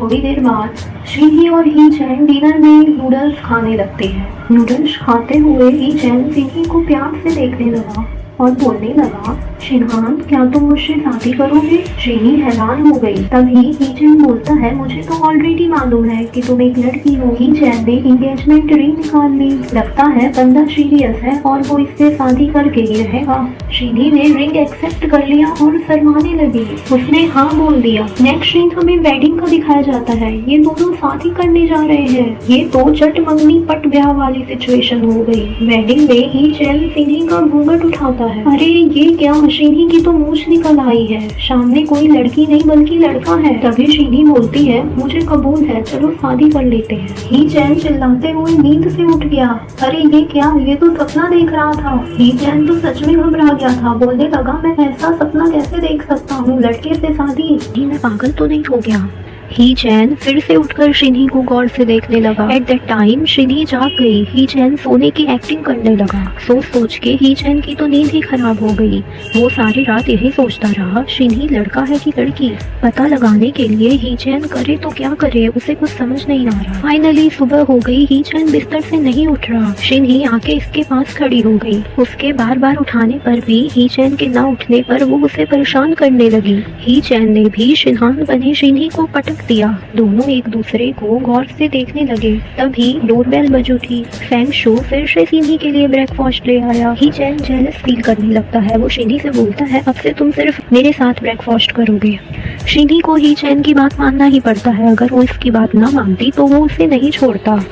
थोड़ी देर बाद शिनी और ही चैन डिनर में नूडल्स खाने लगते हैं। नूडल्स खाते हुए ही चैन शिनी को प्यार से देखने लगा और बोलने लगा शिनहान क्या तुम मुझसे शादी करोगे? शिनी हैरान हो गई। तभी ही चैन बोलता है मुझे तो ऑलरेडी मालूम है कि तुम एक लड़की हो। ही चैन ने एंगेजमेंट रिंग निकाल ली। लगता है बंदा सीरियस है और वो इससे शादी करके ही रहेगा। शिनी ने रिंग एक्सेप्ट कर लिया और शर्माने लगी। उसने हाँ बोल दिया। नेक्स्ट सीन हमें वेडिंग का दिखाया जाता है। ये दोनों शादी करने जा रहे हैं। ये तो चट मंगनी पट ब्याह वाली सिचुएशन हो गई। वेडिंग में ही चैन शिनी का घूंघट उठाता है। अरे ये क्या, शिनी की तो मूंछ निकल आई है। सामने कोई लड़की नहीं बल्कि लड़का है। तभी शिनी बोलती है मुझे कबूल है, चलो शादी कर लेते हैं। ही चैन चिल्लाते हुए नींद से उठ गया। अरे ये क्या, ये तो सपना देख रहा था। ही चैन तो सच में घबरा गया था। बोलने लगा मैं ऐसा सपना कैसे देख सकता हूँ, लड़के से शादी। मैं पागल तो नहीं हो गया। ही चैन फिर से उठकर शिनी को गौर से देखने लगा। एट दैट टाइम शिनी जाग गई। ही चैन सोने की एक्टिंग करने लगा। सोच सोच के ही चैन की तो नींद ही खराब हो गई। वो सारी रात यही सोचता रहा शिनी लड़का है कि लड़की। पता लगाने के लिए ही चैन करे तो क्या करे, उसे कुछ समझ नहीं आ रहा। फाइनली सुबह हो गई। ही चैन बिस्तर से नहीं उठ रहा। शिनी आके इसके पास खड़ी हो गई। उसके बार बार उठाने पर भी ही चैन के ना उठने पर वो उसे परेशान करने लगी। ही चैन ने भी शिनहान बने शिनी को पटक दिया। दोनों एक दूसरे को गौर से देखने लगे। तभी डोरबेल बज उठी। फैंग शू फिर से शिनी के लिए ब्रेकफास्ट ले आया। ही चैन जेलस फील करने लगता है। वो शिनी से बोलता है अब से तुम सिर्फ मेरे साथ ब्रेकफास्ट करोगे। शिनी को ही चैन की बात मानना ही पड़ता है। अगर वो इसकी बात ना मानती तो वो उसे नहीं छोड़ता।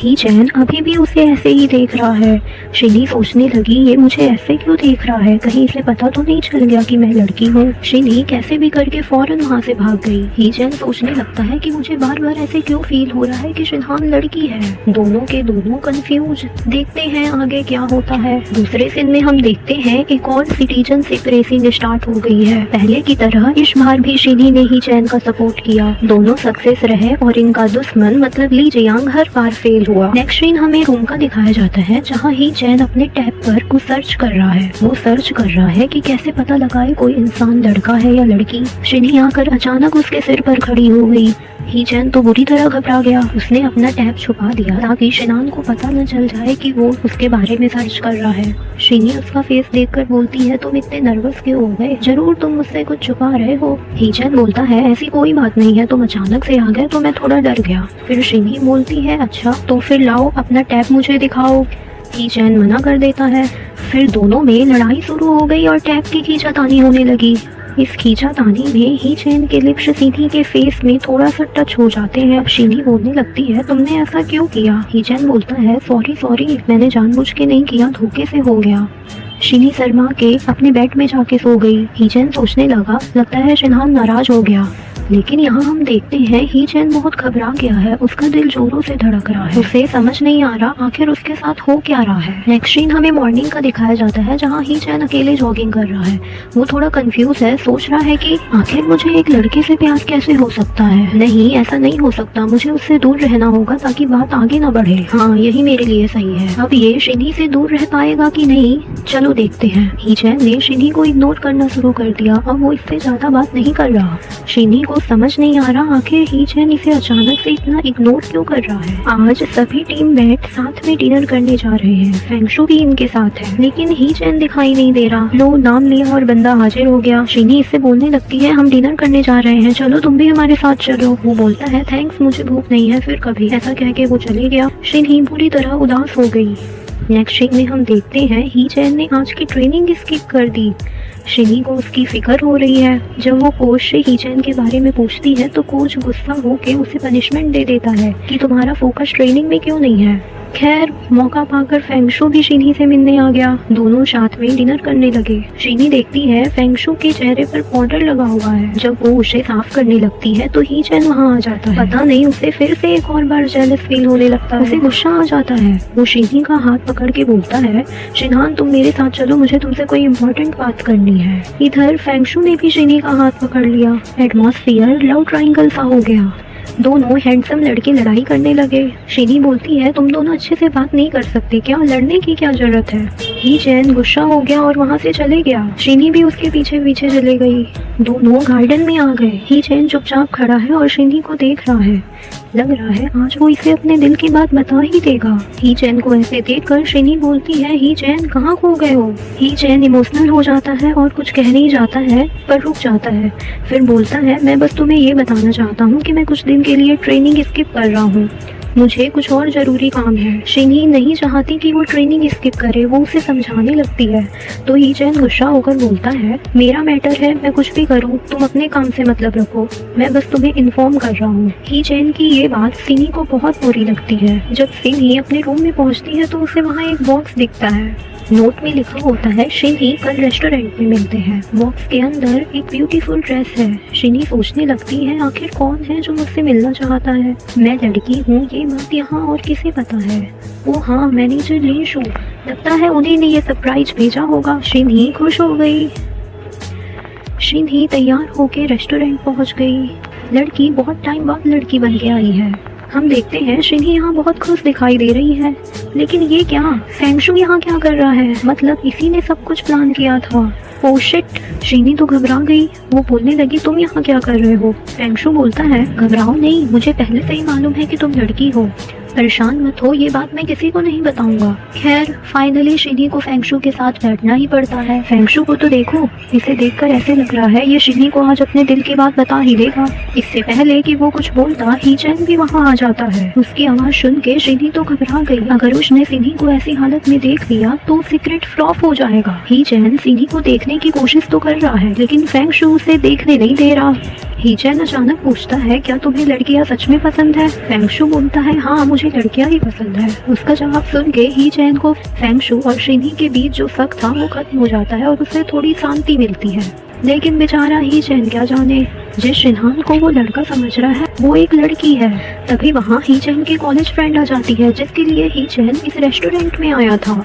ही चैन अभी भी उसे ऐसे ही देख रहा है। शिनी सोचने लगी, ये मुझे ऐसे क्यों देख रहा है, कहीं इसे पता तो नहीं चल गया कि मैं लड़की हूँ। शिनी कैसे भी करके फौरन वहाँ से भाग गई। ही चैन सोचने लगता है कि मुझे बार बार ऐसे क्यों फील हो रहा है कि शिनहान लड़की है। दोनों के दोनों कंफ्यूज। देखते हैं आगे क्या होता है। दूसरे सीन में हम देखते हैं एक और सिटीजनशिप रेसिंग स्टार्ट हो गई है। पहले की तरह इस बार भी शिनी ने ही चैन का सपोर्ट किया। दोनों सक्सेस रहे और इनका दुश्मन मतलब ली जियांग हर बार फेल हुआ। नेक्स्ट सीन हमें रूम का दिखाया जाता है जहाँ ही चैन अपने टैब पर कुछ सर्च कर रहा है। वो सर्च कर रहा है कि कैसे पता लगाए कोई इंसान लड़का है या लड़की। शिनी आकर अचानक उसके सिर पर खड़ी हो गई। ही चैन तो बुरी तरह घबरा गया। उसने अपना टैब छुपा दिया ताकि शिनान को पता न चल जाए कि वो उसके बारे में सर्च कर रहा है। शिनी उसका फेस देखकर बोलती है, तुम इतने नर्वस क्यों हो गए, जरूर तुम मुझसे कुछ छुपा रहे हो। ही चैन बोलता है, ऐसी कोई बात नहीं है, तुम अचानक से आ गए तो मैं थोड़ा डर गया। फिर शिनी बोलती है, अच्छा तो फिर लाओ अपना टैब मुझे दिखाओ। ही चैन मना कर देता है। फिर दोनों में लड़ाई शुरू हो गई और टैब की खींचातानी होने लगी। इस खींचातानी में ही चैन के लिप्स शिनी के फेस में थोड़ा सा टच हो जाते हैं। अब शिनी बोलने लगती है, तुमने ऐसा क्यों किया। ही चैन बोलता है, सॉरी मैंने जानबूझ के नहीं किया, धोखे से हो गया। शिनी शर्मा के अपने बेड में जाके सो गई। ही चैन सोचने लगा, लगता है शिनहान नाराज हो गया। लेकिन यहाँ हम देखते हैं ही चैन बहुत घबरा गया है। उसका दिल जोरों से धड़क रहा है। उसे समझ नहीं आ रहा आखिर उसके साथ हो क्या रहा है। नेक्स्ट सीन हमें मॉर्निंग का दिखाया जाता है जहाँ ही चैन अकेले जॉगिंग कर रहा है। वो थोड़ा कंफ्यूज है, सोच रहा है कि आखिर मुझे एक लड़के से प्यार कैसे हो सकता है। नहीं, ऐसा नहीं हो सकता, मुझे उससे दूर रहना होगा ताकि बात आगे न बढ़े। हाँ, यही मेरे लिए सही है। अब ये शिनी से दूर रह पाएगा कि नहीं, चलो देखते हैं। ही चैन ने शिनी को इग्नोर करना शुरू कर दिया। अब वो इससे ज्यादा बात नहीं कर रहा। शिनी को समझ नहीं आ रहा आखिर ही चैन इसे अचानक से इतना इग्नोर क्यों कर रहा है। आज सभी टीममेट साथ में डिनर करने जा रहे हैं। फेंगशु भी इनके साथ है, लेकिन ही चैन दिखाई नहीं दे रहा। लो नाम लिया और बंदा हाजिर हो गया। शिनी इससे बोलने लगती है, हम डिनर करने जा रहे हैं, चलो तुम भी हमारे साथ चलो। वो बोलता है, थैंक्स मुझे भूख नहीं है, फिर कभी। ऐसा कह के वो चले गया। शिनी पूरी तरह उदास हो गई। नेक्स्ट सीन में हम देखते हैं ही चैन ने आज की ट्रेनिंग स्किप कर दी। शिनी को उसकी फिक्र हो रही है। जब वो कोच से ही चैन के बारे में पूछती है तो कोच गुस्सा होके उसे पनिशमेंट दे देता है कि तुम्हारा फोकस ट्रेनिंग में क्यों नहीं है। खैर, मौका पाकर फेंगशु भी शिनी से मिलने आ गया। दोनों साथ में डिनर करने लगे। शिनी देखती है फेंगशु के चेहरे पर पाउडर लगा हुआ है। जब वो उसे साफ करने लगती है तो ही चैन वहाँ आ जाता है। पता नहीं उसे फिर से एक और बार जेलस फील होने लगता है। उसे गुस्सा आ जाता है। वो शिनी का हाथ पकड़ के बोलता है, शिनहान तुम मेरे साथ चलो, मुझे तुमसे कोई इम्पोर्टेंट बात करनी है। इधर फेंगशु ने भी शिनी का हाथ पकड़ लिया। एटमॉस्फेयर लव ट्रायंगल सा हो गया। दोनों हैंडसम लड़के लड़ाई करने लगे। शिनी बोलती है, तुम दोनों अच्छे से बात नहीं कर सकते क्या, लड़ने की क्या जरूरत है। ही चैन गुस्सा हो गया और वहाँ से चले गया। शिनी भी उसके पीछे पीछे चले गई। दोनों गार्डन में आ गए। ही चैन चुपचाप खड़ा है और शिनी को देख रहा है। लग रहा है आज वो इसे अपने दिल की बात बता ही देगा। ही चैन को ऐसे देखकर शिनी बोलती है, ही चैन कहाँ खो गए हो। ही चैन इमोशनल हो जाता है और कुछ कह नहीं जाता है पर रुक जाता है। फिर बोलता है, मैं बस तुम्हें ये बताना चाहता हूँ कि मैं कुछ दिन के लिए ट्रेनिंग स्किप कर रहा हूँ, मुझे कुछ और जरूरी काम है। शिनी नहीं चाहती कि वो ट्रेनिंग स्किप करे। वो उसे समझाने लगती है तो ही चैन गुस्सा होकर बोलता है, मेरा मैटर है, मैं कुछ भी करूँ, तुम अपने काम से मतलब रखो, मैं बस तुम्हें इन्फॉर्म कर रहा हूँ। ही चैन की ये बात सिनी को बहुत बुरी लगती है। जब सिनी अपने रूम में पहुँचती है तो उसे वहाँ एक बॉक्स दिखता है। नोट में लिखा होता है, शिनी कल रेस्टोरेंट में मिलते हैं। बॉक्स के अंदर एक ब्यूटीफुल ड्रेस है। शिनी सोचने लगती है, आखिर कौन है जो मुझसे मिलना चाहता है। मैं लड़की हूँ ये बात यहाँ और किसे पता है। ओ हाँ, मैनेजर ली शू, लगता है उन्हीं ने ये सरप्राइज भेजा होगा। शिनी खुश हो गई। शिनी तैयार होके रेस्टोरेंट पहुँच गई। लड़की बहुत टाइम बाद लड़की बन के आई है। हम देखते हैं शिनी यहाँ बहुत खुश दिखाई दे रही है। लेकिन ये क्या, फेंगशु यहाँ क्या कर रहा है, मतलब इसी ने सब कुछ प्लान किया था। ओह शिट, शिनी तो घबरा गई। वो बोलने लगी, तुम यहाँ क्या कर रहे हो। फेंगशु बोलता है, घबराओ नहीं, मुझे पहले से ही मालूम है कि तुम लड़की हो, परेशान मत हो, ये बात मैं किसी को नहीं बताऊंगा। खैर फाइनली शिनी को फेंगशु के साथ बैठना ही पड़ता है। फेंगशु को तो देखो, इसे देखकर ऐसे लग रहा है ये शिनी को आज अपने दिल की बात बता ही देगा। इससे पहले कि वो कुछ बोलता ही चैन भी वहाँ आ जाता है। उसकी आवाज सुन के शिनी तो घबरा गई। अगर उसने सिनी को ऐसी हालत में देख लिया तो सीक्रेट फ्लॉप हो जाएगा। ही चैन सिनी को देखने की कोशिश तो कर रहा है लेकिन फेंगशु उसे देखने नहीं दे रहा। ही चैन अचानक पूछता है, क्या तुम्हें लड़कियां सच में पसंद है? फेंगशु बोलता है, हाँ मुझे लड़कियां ही पसंद है। उसका जवाब सुन के ही चैन को फेंगशु और शिनी के बीच जो शक था वो खत्म हो जाता है और उसे थोड़ी शांति मिलती है। लेकिन बेचारा ही चैन क्या जाने, जिस शिनहान को वो लड़का समझ रहा है वो एक लड़की है। तभी वहाँ ही चैन की कॉलेज फ्रेंड आ जाती है जिसके लिए ही चैन इस रेस्टोरेंट में आया था।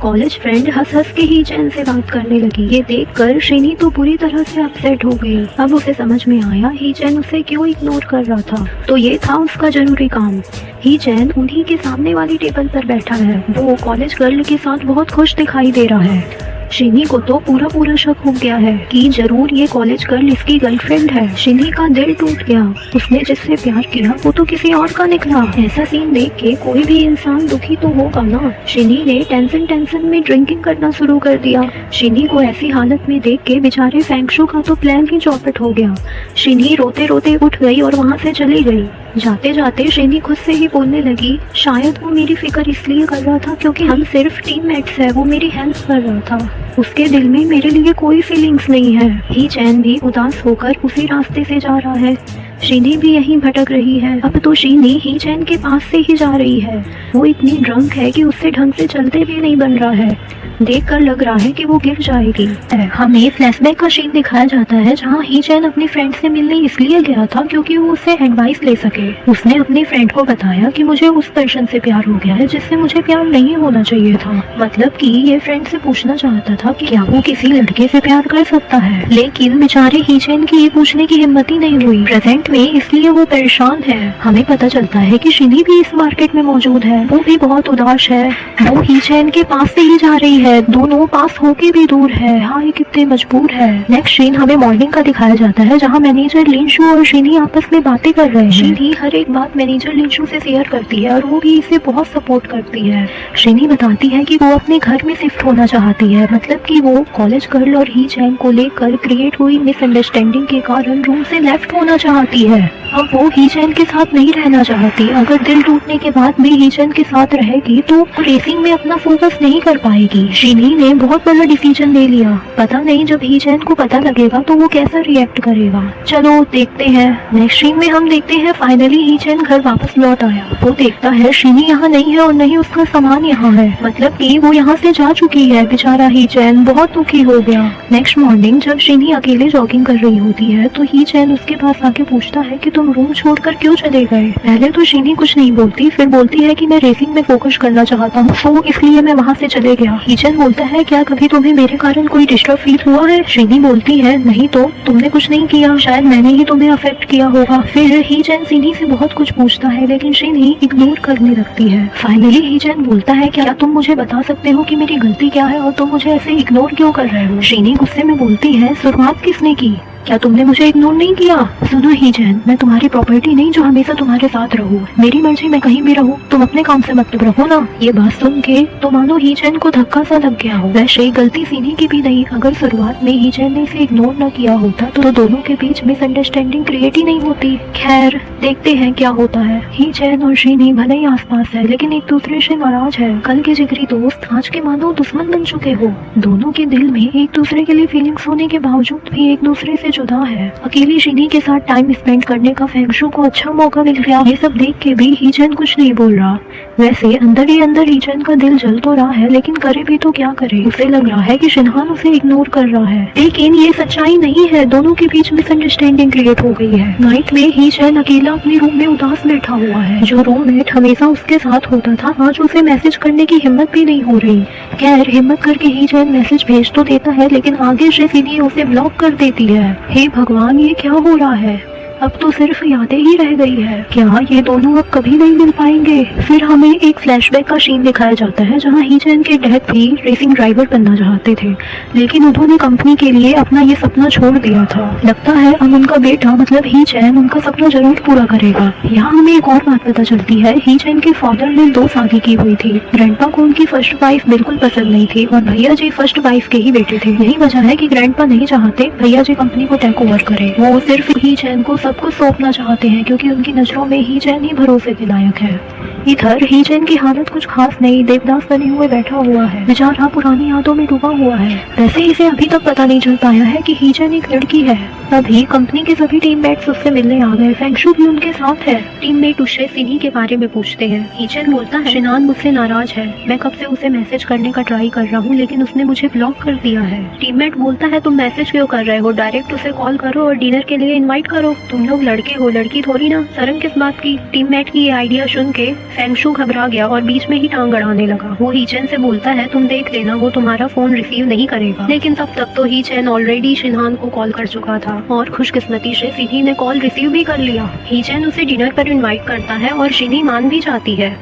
कॉलेज फ्रेंड हंस हंस के ही चैन से बात करने लगी। ये देखकर शिनी तो पूरी तरह से अपसेट हो गई। अब उसे समझ में आया ही चैन उसे क्यों इग्नोर कर रहा था। तो ये था उसका जरूरी काम। ही चैन उन्हीं के सामने वाली टेबल पर बैठा है। वो कॉलेज गर्ल के साथ बहुत खुश दिखाई दे रहा है। शिनी को तो पूरा शक हो गया है कि जरूर ये कॉलेज गर्ल इसकी गर्लफ्रेंड है। शिनी का दिल टूट गया। उसने जिससे प्यार किया वो तो किसी और का निकला। ऐसा सीन देख के कोई भी इंसान दुखी तो होगा ना। शिनी ने टेंशन में ड्रिंकिंग करना शुरू कर दिया। शिनी को ऐसी हालत में देख के बेचारे फेंगशु का तो प्लान ही चौपट हो गया। शिनी रोते रोते उठ गई और वहाँ से चली गई। जाते जाते शिनी खुद से ही बोलने लगी, शायद वो मेरी फिक्र इसलिए कर रहा था क्योंकि हम सिर्फ टीममेट्स हैं। वो मेरी हेल्प कर रहा था। उसके दिल में मेरे लिए कोई फीलिंग्स नहीं है। ही चैन भी उदास होकर उसी रास्ते से जा रहा है। शिनी भी यहीं भटक रही है। अब तो शिनी ही चैन के पास से ही जा रही है। वो इतनी ड्रंक है कि उससे ढंग से चलते भी नहीं बन रहा है। देखकर लग रहा है कि वो गिर जाएगी। हमें फ्लैशबैक का सीन दिखाया जाता है जहाँ ही चैन अपनी फ्रेंड से मिलने इसलिए गया था क्योंकि वो उससे एडवाइस ले सके। उसने अपनी फ्रेंड को बताया कि मुझे उस पर्सन से प्यार हो गया है जिससे मुझे प्यार नहीं होना चाहिए था। मतलब कि ये फ्रेंड से पूछना चाहता था कि क्या वो किसी लड़के से प्यार कर सकता है। लेकिन बेचारे ही चैन की ये पूछने की हिम्मत ही नहीं हुई प्रेजेंट में, इसलिए वो परेशान है। हमें पता चलता है कि शिनी भी इस मार्केट में मौजूद है। वो भी बहुत उदास है। वो ही चैन के पास से ही जा रही है। दोनों पास होके भी दूर है। हाँ ये कितने मजबूर है। नेक्स्ट सीन हमें मॉर्निंग का दिखाया जाता है जहाँ मैनेजर लिंशु और शिनी आपस में बातें कर रहे हैं। शिनी हर एक बात मैनेजर लिंशु से शेयर करती है और वो भी इसे बहुत सपोर्ट करती है। शिनी बताती है कि वो अपने घर में शिफ्ट होना चाहती है। मतलब कि वो कॉलेज गर्ल और ही चैन को लेकर क्रिएट हुई मिसअंडरस्टैंडिंग के कारण रूम से लेफ्ट होना चाहती है। अब वो ही चैन के साथ नहीं रहना चाहती। अगर दिल टूटने के बाद भी ही चैन के साथ रहेगी तो रेसिंग में अपना फोकस नहीं कर पाएगी। शिनी ने बहुत बड़ा डिसीजन ले लिया। पता नहीं जब ही चैन को पता लगेगा तो वो कैसा रिएक्ट करेगा। चलो देखते हैं। नेक्स्ट सीन में हम देखते हैं फाइनली ही चैन घर वापस लौट आया। वो देखता है शिनी यहाँ नहीं है और नहीं उसका सामान यहाँ है। मतलब कि वो यहाँ से जा चुकी है। बेचारा ही चैन बहुत दुखी हो गया। नेक्स्ट मॉर्निंग जब शिनी अकेले जॉगिंग कर रही होती है तो ही चैन उसके पास आके पूछता है कि तुम रूम छोड़कर क्यों चले गए। पहले तो शिनी कुछ नहीं बोलती, फिर बोलती है कि मैं रेसिंग में फोकस करना चाहता हूँ तो इसलिए मैं वहाँ से चले गया। ही चैन बोलता है, क्या कभी तुम्हें मेरे कारण कोई डिस्टर्ब फील हुआ है? शिनी बोलती है, नहीं तो तुमने कुछ नहीं किया, शायद मैंने ही तुम्हें अफेक्ट किया होगा। फिर ही चैन शिनी से बहुत कुछ पूछता है लेकिन शिनी इग्नोर करने लगती है। फाइनली ही चैन बोलता है, क्या तुम मुझे बता सकते हो कि मेरी गलती क्या है और तुम मुझे ऐसे इग्नोर क्यों कर रहे हो? शिनी गुस्से में बोलती है, शुरुआत किसने की? क्या तुमने मुझे इग्नोर नहीं किया? सुनो ही चैन, मैं तुम्हारी प्रॉपर्टी नहीं जो हमेशा तुम्हारे साथ रहूं। मेरी मर्जी मैं कहीं भी रहूं, तुम अपने काम से मतलब रखो ना। ये बात सुन के तो मानो ही चैन को धक्का सा लग गया हो। वैसे गलती शिनी की भी नहीं। अगर शुरुआत में ही चैन ने इसे इग्नोर न किया होता तो दोनों के बीच मिसअंडरस्टैंडिंग क्रिएट ही नहीं होती। खैर देखते हैं क्या होता है। ही चैन और शिनी भले ही आसपास है लेकिन एक दूसरे से नाराज है। कल के जिगरी दोस्त आज के मानो दुश्मन बन चुके हो। दोनों के दिल में एक दूसरे के लिए फीलिंग्स होने के बावजूद भी एक दूसरे से जुदा है। अकेली शिनी के साथ टाइम स्पेंड करने का फेंगशु को अच्छा मौका मिल गया। ये सब देख के भी ही चैन कुछ नहीं बोल रहा। वैसे अंदर ही अंदर ही चैन का दिल जल तो रहा है लेकिन करे भी तो क्या करे। उसे लग रहा है कि शिनहान उसे इग्नोर कर रहा है लेकिन ये सच्चाई नहीं है। दोनों के बीच मिसअंडरस्टैंडिंग क्रिएट हो गई है। नाइट में ही चैन अकेला अपने रूम में उदास बैठा हुआ है। जो रूममेट हमेशा उसके साथ होता था आज उसे मैसेज करने की हिम्मत भी नहीं हो रही। खैर हिम्मत करके ही चैन मैसेज भेज तो देता है लेकिन आगे से शिनी उसे ब्लॉक कर देती है। हे भगवान, ये क्या हो रहा है? अब तो सिर्फ यादें ही रह गई है। क्या ये दोनों अब कभी नहीं मिल पाएंगे? फिर हमें एक फ्लैशबैक का सीन दिखाया जाता है जहां ही चैन के डैड भी रेसिंग ड्राइवर बनना चाहते थे लेकिन उन्होंने कंपनी के लिए अपना ये सपना छोड़ दिया था। लगता है अब उनका बेटा मतलब ही चैन उनका सपना जरूर पूरा करेगा। यहाँ हमें एक और बात पता चलती है। ही चैन के फादर ने 2 शादी की हुई थी। ग्रैंडपा को उनकी फर्स्ट वाइफ बिल्कुल पसंद नहीं थी और भैया जी फर्स्ट वाइफ के ही बेटे थे। यही वजह है कि ग्रैंडपा नहीं चाहते भैया जी कंपनी को टेक ओवर करे। वो सिर्फ ही चैन को सब कुछ सौंपना चाहते हैं क्योंकि उनकी नजरों में ही चैन ही भरोसे के लायक है। इधर ही चैन की हालत कुछ खास नहीं, देवदास बने हुए बैठा हुआ है, बेचारा पुरानी यादों में डूबा हुआ है। वैसे इसे अभी तक पता नहीं चल पाया है कि ही चैन एक लड़की है। अभी कंपनी के सभी टीममेट्स उससे मिलने आ गए, फेंगशु भी उनके साथ है। टीममेट उससे सिन्ही के बारे में पूछते हैं। ही चैन बोलता है शिनान मुझसे नाराज है, मैं कब से उसे मैसेज करने का ट्राई कर रहा हूँ लेकिन उसने मुझे ब्लॉक कर दिया है। टीममेट बोलता है तुम मैसेज क्यों कर रहे हो, डायरेक्ट उसे कॉल करो और डिनर के लिए इन्वाइट करो, तुम लोग लड़के हो लड़की थोड़ी ना, शर्म किस बात की। टीममेट की ये आइडिया सुन के फेंगशु घबरा गया और बीच में ही टांग अड़ाने लगा। वो ही चैन से बोलता है तुम देख लेना, वो तुम्हारा फोन रिसीव नहीं करेगा। लेकिन तब तक तो ही चैन ऑलरेडी शिनहान को कॉल कर चुका था और खुशकिस्मती से सिन्ही ने कॉल रिसीव भी कर लिया। ही चैन उसे डिनर पर इनवाइट करता है और शिनी मान भी जाती है।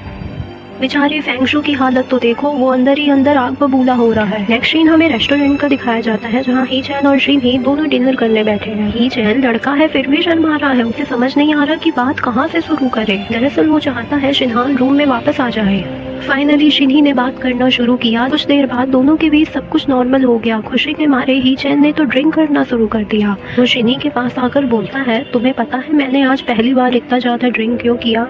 बेचारे फेंगशु की हालत तो देखो, वो अंदर ही अंदर आग बबूला हो रहा है। नेक्स्ट सीन हमें रेस्टोरेंट का दिखाया जाता है जहाँ ही चैन और शिनी दोनों डिनर करने बैठे हैं। ही चैन लड़का है फिर भी शर्मा रहा है, उसे समझ नहीं आ रहा कि बात कहाँ से शुरू करे। दरअसल वो चाहता है शिनहान रूम में वापस आ जाए। फाइनली शिनी ने बात करना शुरू किया। कुछ देर बाद दोनों के बीच सब कुछ नॉर्मल हो गया। खुशी के मारे ही चैन ने तो ड्रिंक करना शुरू कर दिया। वो शिनी के पास आकर बोलता है तुम्हें पता है मैंने आज पहली बार इतना ज्यादा ड्रिंक क्यों किया।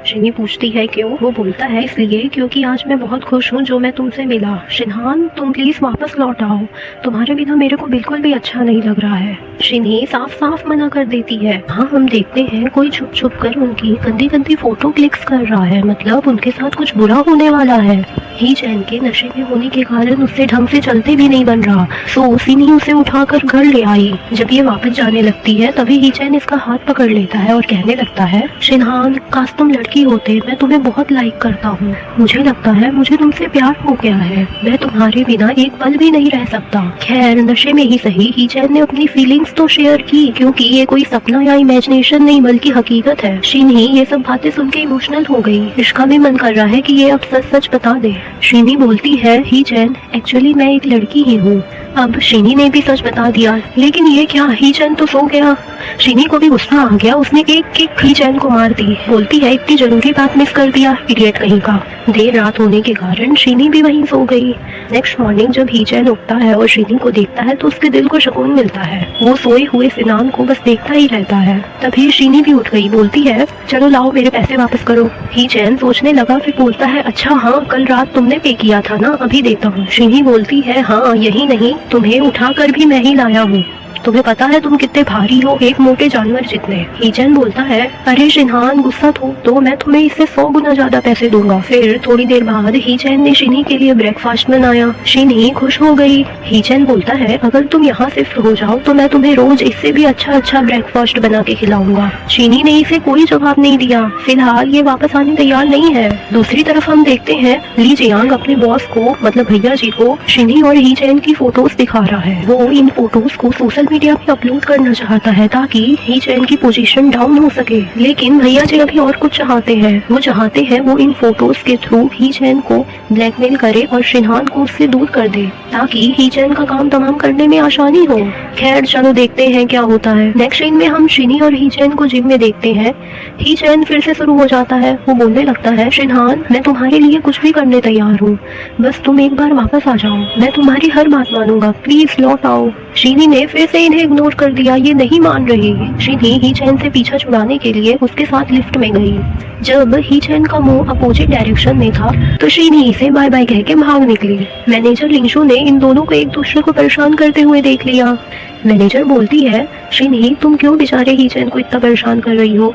शिनी पूछती है क्यों। वो बोलता है इसलिए क्योंकि आज मैं बहुत खुश हूँ जो मैं तुमसे मिला। शिनहान तुम प्लीज वापस लौट आओ, तुम्हारे बिना मेरे को बिल्कुल भी अच्छा नहीं लग रहा है। शिनी साफ साफ मना कर देती है। हाँ हम देखते हैं कोई छुप छुप कर उनकी गंदी गंदी फोटो क्लिक्स कर रहा है, मतलब उनके साथ कुछ बुरा होने वाला है। ही चैन के नशे में होने के कारण उससे ढंग से चलते भी नहीं बन रहा, सो शिनी उसे उठाकर घर ले आई। जब ये वापस जाने लगती है तभी ही चैन इसका हाथ पकड़ लेता है और कहने लगता है शिनहान काश तुम लड़की होते, मैं तुम्हें बहुत लाइक करता हूँ, मुझे लगता है मुझे तुमसे प्यार हो गया है, मैं तुम्हारे बिना एक पल भी नहीं रह सकता। खैर नशे में ही सही ही चैन ने अपनी फीलिंग्स तो शेयर की क्योंकि ये कोई सपना या इमेजिनेशन नहीं बल्कि हकीकत है। शिनी ये सब बातें सुन के इमोशनल हो गई। इसका भी मन कर रहा है कि ये अब सच सच बता दे। शिनी बोलती है ही चैन एक्चुअली मैं एक लड़की ही हूँ। अब शिनी ने भी सच बता दिया। लेकिन ये क्या, ही चैन तो सो गया। शिनी को भी गुस्सा आ गया, उसने एक किक ही चैन को मार दी। बोलती है इतनी जरूरी बात मिस कर दिया, इडियट कहीं का। देर रात होने के कारण शिनी भी वहीं सो गई। नेक्स्ट मॉर्निंग जब ही चैन उठता है और शिनी को देखता है तो उसके दिल को सुकून मिलता है। वो सोए हुए सिनान को बस देखता ही रहता है। तभी शिनी भी उठ गई, बोलती है चलो लाओ मेरे पैसे वापस करो। ही चैन सोचने लगा, फिर बोलता है अच्छा हाँ कल रात तुमने पे किया था ना, अभी देता हूँ। शिनी बोलती है हाँ यही नहीं तुम्हें उठाकर भी मैं ही लाया हूँ, तुम्हें पता है तुम कितने भारी हो, एक मोटे जानवर जितने। ही चैन बोलता है अरे शिनहान गुस्सा तो मैं तुम्हें इससे 100 गुना ज्यादा पैसे दूंगा। फिर थोड़ी देर बाद ही चैन ने शिनी के लिए ब्रेकफास्ट बनाया। शिनी खुश हो गई। ही चैन बोलता है अगर तुम यहाँ शिफ्ट हो जाओ तो मैं तुम्हें रोज इससे भी अच्छा ब्रेकफास्ट बना के खिलाऊंगा। शिनी ने इसे कोई जवाब नहीं दिया। फिलहाल ये वापस आने तैयार नहीं है। दूसरी तरफ हम देखते हैं ली जियांग अपने बॉस को मतलब भैया जी को शिनी और ही चैन की फोटोज दिखा रहा है। वो इन फोटोज को सोशल मीडिया पे अपलोड करना चाहता है ताकि ही चैन की पोजीशन डाउन हो सके। लेकिन भैया जी अभी और कुछ चाहते हैं। वो चाहते हैं वो इन फोटोज के थ्रू ही चैन को ब्लैकमेल करे और शिनहान को उससे दूर कर दे ताकि ही चैन का काम तमाम करने में आसानी हो। खैर चलो देखते हैं क्या होता है। नेक्स्ट सीन में हम शिनी और ही चैन को जिम में देखते हैं। ही चैन फिर से शुरू हो जाता है। वो बोलने लगता है शिनहान मैं तुम्हारे लिए कुछ भी करने तैयार हूँ, बस तुम एक बार वापस आ जाओ, मैं तुम्हारी हर बात मानूंगा, प्लीज लौट आओ। शिनी ने फिर से इन्हें इग्नोर कर दिया, ये नहीं मान रही। शिनी ही चैन से पीछा छुड़ाने के लिए उसके साथ लिफ्ट में गई। जब ही चैन का मुंह अपोजिट डायरेक्शन में था तो शिनी से बाय बाय कह के भाग निकली। मैनेजर लिंशु ने इन दोनों को एक दूसरे को परेशान करते हुए देख लिया। मैनेजर बोलती है शिनी तुम क्यों बेचारे ही चैन को इतना परेशान कर रही हो,